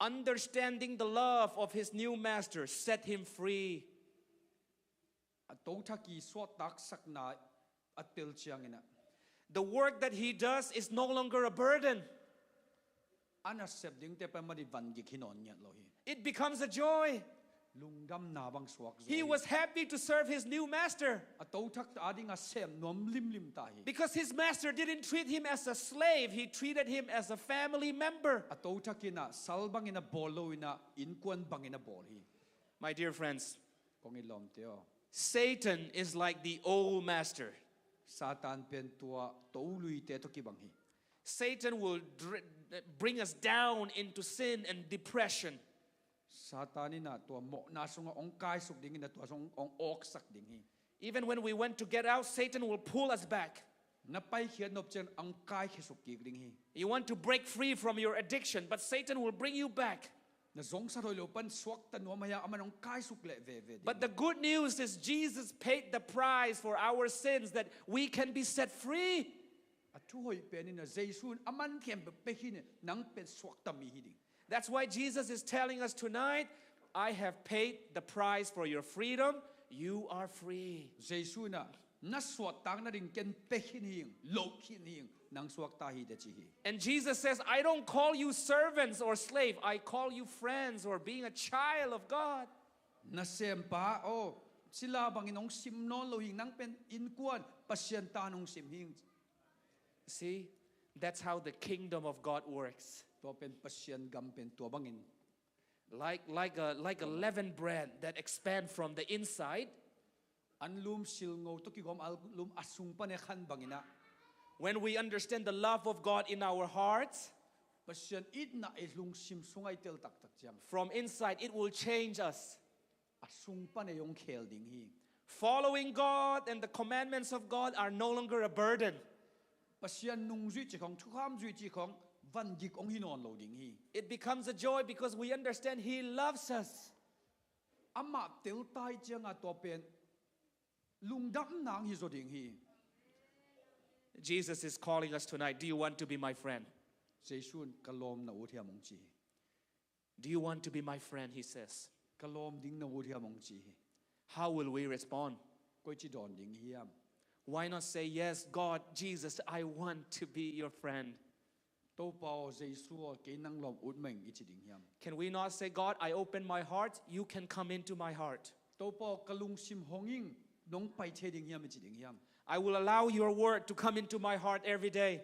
Understanding the love of his new master set him free. อโตทักกีสวดตักสักนาอเตลเชียงอินะ The work that he does is no longer a burden. อันนั้นเสพดิ่งเตไปมาดิวันกิขินอนเนี่ยโลฮี It becomes a joy. ลุงดำนาบังสวก He was happy to serve his new master อโตทักอาดิ่งอาเสมนวมลิมตาฮี because his master didn't treat him as a slave. He treated him as a family member. อโตทักกินะสัลบังอินะบอลโลอินะอินกวนบังอินะบอลฮี My dear friends, กงอินลอมเตียว Satan is like the old master. ซาตานเป็นตัวโตลุยเตตกิบังฮี Satan will bring us down into sin and depression. ซาตานินะตัวหมอนาสงองกายสุกดิ่งอินะตัวสงองออกสักดิ่งฮี Even when we want to get out, Satan will pull us back. นับไปเขียนนบเจนองกายเขสุกกีกดิ่งฮี You want to break free from your addiction, but Satan will bring you back. นะสงสารโลปันสวกตันวมายาอมันองกายสุกเละเวเว But the good news is Jesus paid the price for our sins that we can be set free. อทุหอยเป็นนี่นะเจซูนอมันเข็มเปหินนังเป็นสวกตามีฮิดิ่ง That's why Jesus is telling us tonight, I have paid the price for your freedom. You are free. เจซูนะนัสวกตังนัดิ่งเกนเปหินหิงโลกินหิงนังสวกตาฮิเดจิฮิ And Jesus says, I don't call you servants or slave. I call you friends or being a child of God. นัสเซมปาโอศิลาบังอินองซิมนอนโลหิงนังเป็นอินกวนปัสยันตานองซิมหิง See, that's how the kingdom of God works. ตัวเป็นปัสยันกัมเป็นตัวบังอิน Like a leavened bread that expand from the inside. อันลุมซิลงตุกิกอมอัลลุมอสุงปะเนขันบังอินะ When we understand the love of God in our hearts, ปัสยันอิดนะไอลุงซิมสุงไอเตลตักตักจัง from inside, it will change us. อสุงปะเนยองเคลดิ่งฮี Following God and the commandments of God are no longer a burden. ปัสยันนุงจุยจีของทุกข้ามจุยจีของวันยิกองฮินอนโลดิ่งฮี It becomes a joy because we understand He loves us. อามาเตลตายจังอ่ะตัวเป็นลุงดำนางฮิโซดิ่งฮี Jesus is calling us tonight. Do you want to be my friend? เจซูนกะลอมนาอุเทียมงจี Do you want to be my friend? He says. กะลอมดิ่งนาอุเทียมงจี How will we respond? ก็จีดอนดิ่งฮียม Why not say, Yes, God, Jesus, I want to be your friend? โตเปาเจซูเกนังลอมอุดเมงอิจิดิ่งฮียม Can we not say, God, I open my heart, you can come into my heart? โตเปากะลุงซิมหงอิง nong pai che ding hiam chi ding hiam I will allow your word to come into my heart every day.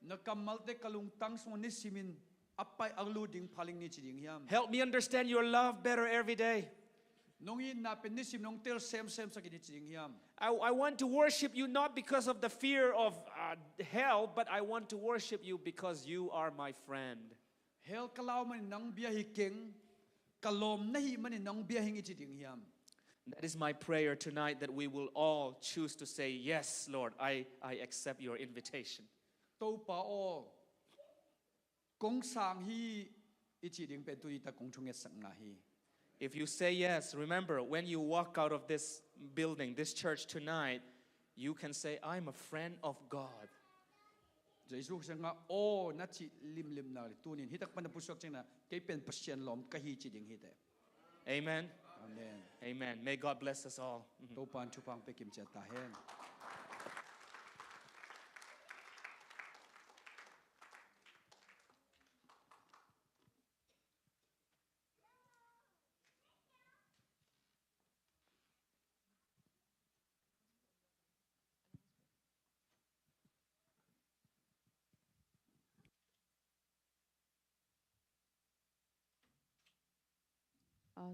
na kamal te kalung tang song ni simin apai anglu ding phaling ni chi ding hiam Help me understand your love better every day. nong in na pen ni sim nong tel sem sa ki ni chi ding hiam I want to worship you not because of the fear of hell, but I want to worship you because you are my friend. hel kalau man nang bia hi keng kalom na hi man nang bia hi chi ding hiam That is my prayer tonight, that we will all choose to say, yes, Lord, I accept your invitation. to pa o kong sang hi i chi ding pe tu ta kong chung sang na hi If you say yes, remember, when you walk out of this building, this church tonight, you can say, I'm a friend of God. Jesu sang o na chi lim na tu nin hitak pan pusok chang na kay pen pasyan lom ka hi chi ding hi te Amen. amen Amen. May God bless us all. to pan chu pang pe kim cha ta hen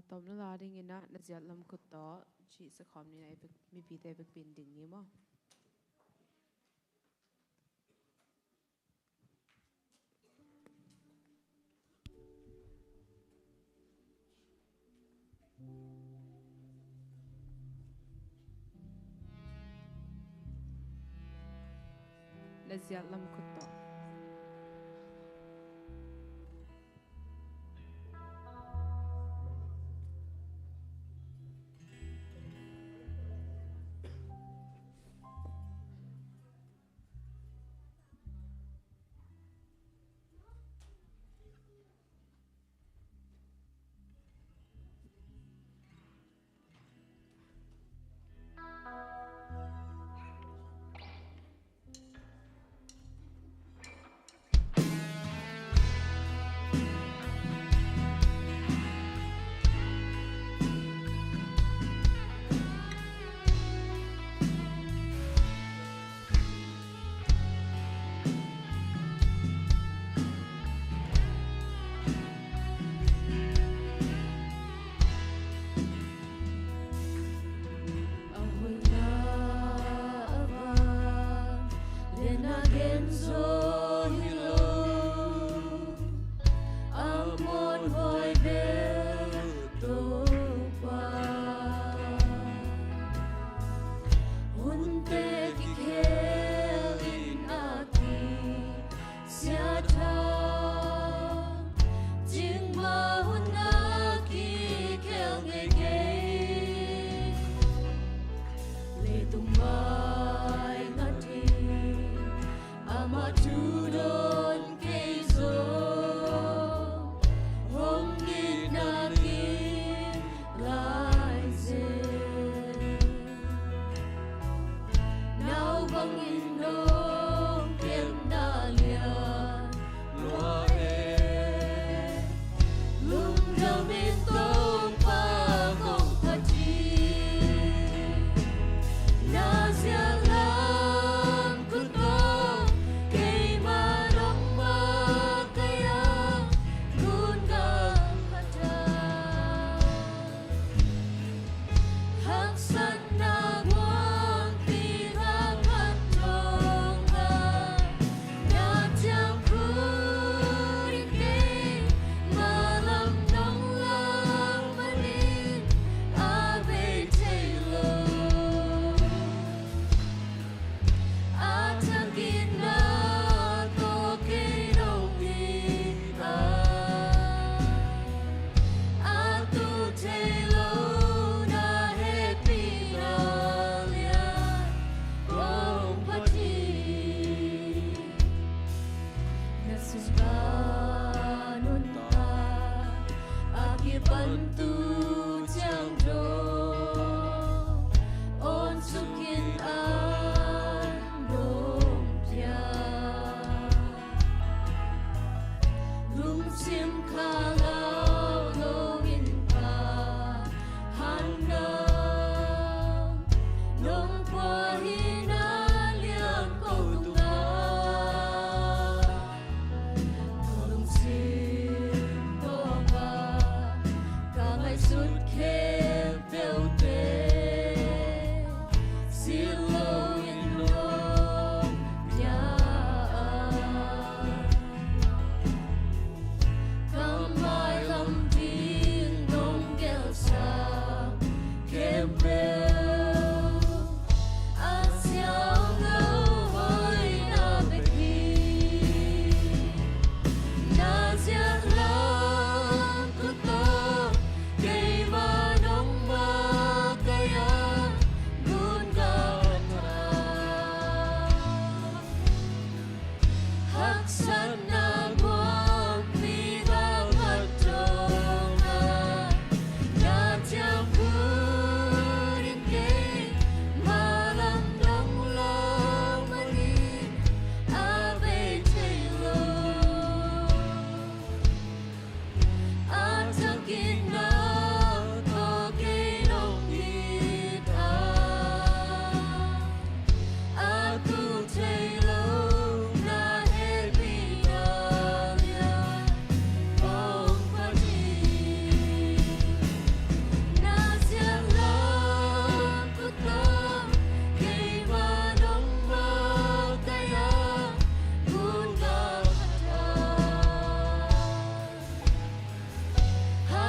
Tóm là đi nghe na giật làm cút đó chị sẽ không như này mi bị tay việc biến đỉnh như mà giật làm cút đó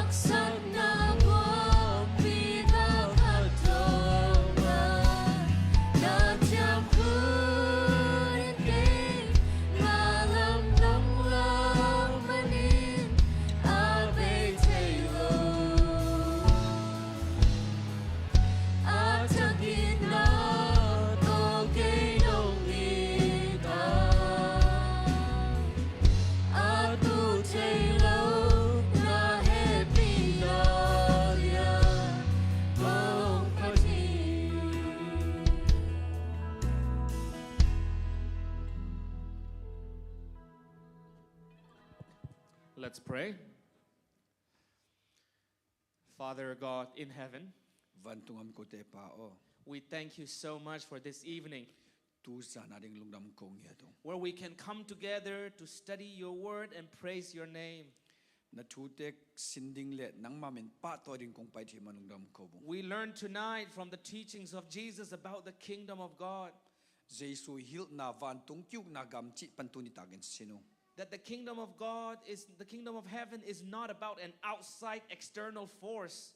Aksana wapida katonga na jampurin kay malam ng lamanin abe tayo at ang inatogay ng ita at utaylo na hepinalya kong pati. Let's pray. Father God in heaven, Vantungam ko te pao. we thank you so much for this evening Tulsa na ding lungdam kong yato. where we can come together to study your word and praise your name. Na tutek sinding le nang mamin pato ding kong pai tima lungdam ko bung. We learn tonight from the teachings of Jesus about the kingdom of God, Jesu hil na vantung kyuk na gamchi pantuni tagin sino. that the kingdom of God is the kingdom of heaven is not about an outside external force.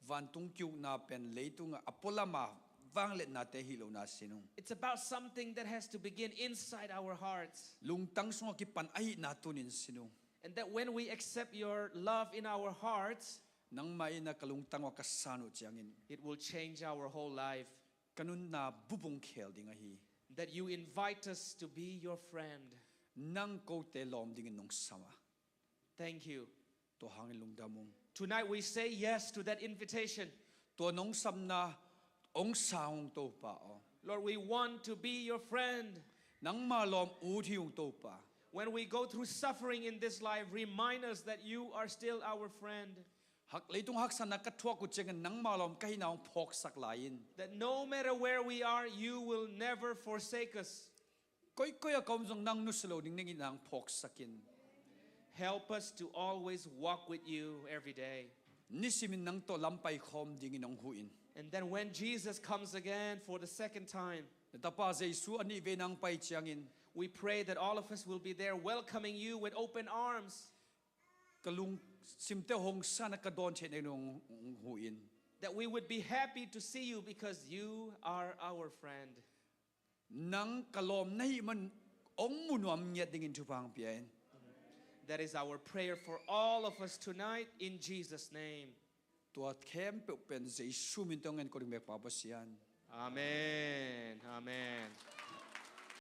Vantung kyuk na pen leitung apolama vang let na te hilo na sino. It's about something that has to begin inside our hearts. Lungtang sunga ki pan ahi na tunin sino. And that when we accept your love in our hearts, Nang mai na kalungtang wa kasano tiangin. it will change our whole life. Kanun na bubong kel ding ahi. That you invite us to be your friend. Nang ko te lom ding nong sama. Thank you. To hangin lungdamong. Tonight we say yes to that invitation. To nong sam na ong saong to pa o. Lord, we want to be your friend. Nang malom uthi yung to pa. When we go through suffering in this life, remind us that you are still our friend. Hak leitung hak sa nakatwa ko tsengan nang malom kahinaong pok saklayin. That no matter where we are, you will never forsake us. Koy koy akom zong nang nuslo ding ningin ang pok sakin. Help us to always walk with you every day. Nisimin nang to lampay khom ding inong huin. And then when Jesus comes again for the second time, Natapa Jesu ani ve nang pai chiangin. we pray that all of us will be there welcoming you with open arms. Kalung simte hong sana kadon che nong huin. That we would be happy to see you because you are our friend. Nang kalom nahi man ong munuam nyet ding in tupang pian. That is our prayer for all of us tonight in Jesus' name. Tuat kem pe pen Jesu min tongen ko ding me papasian. Amen. Amen.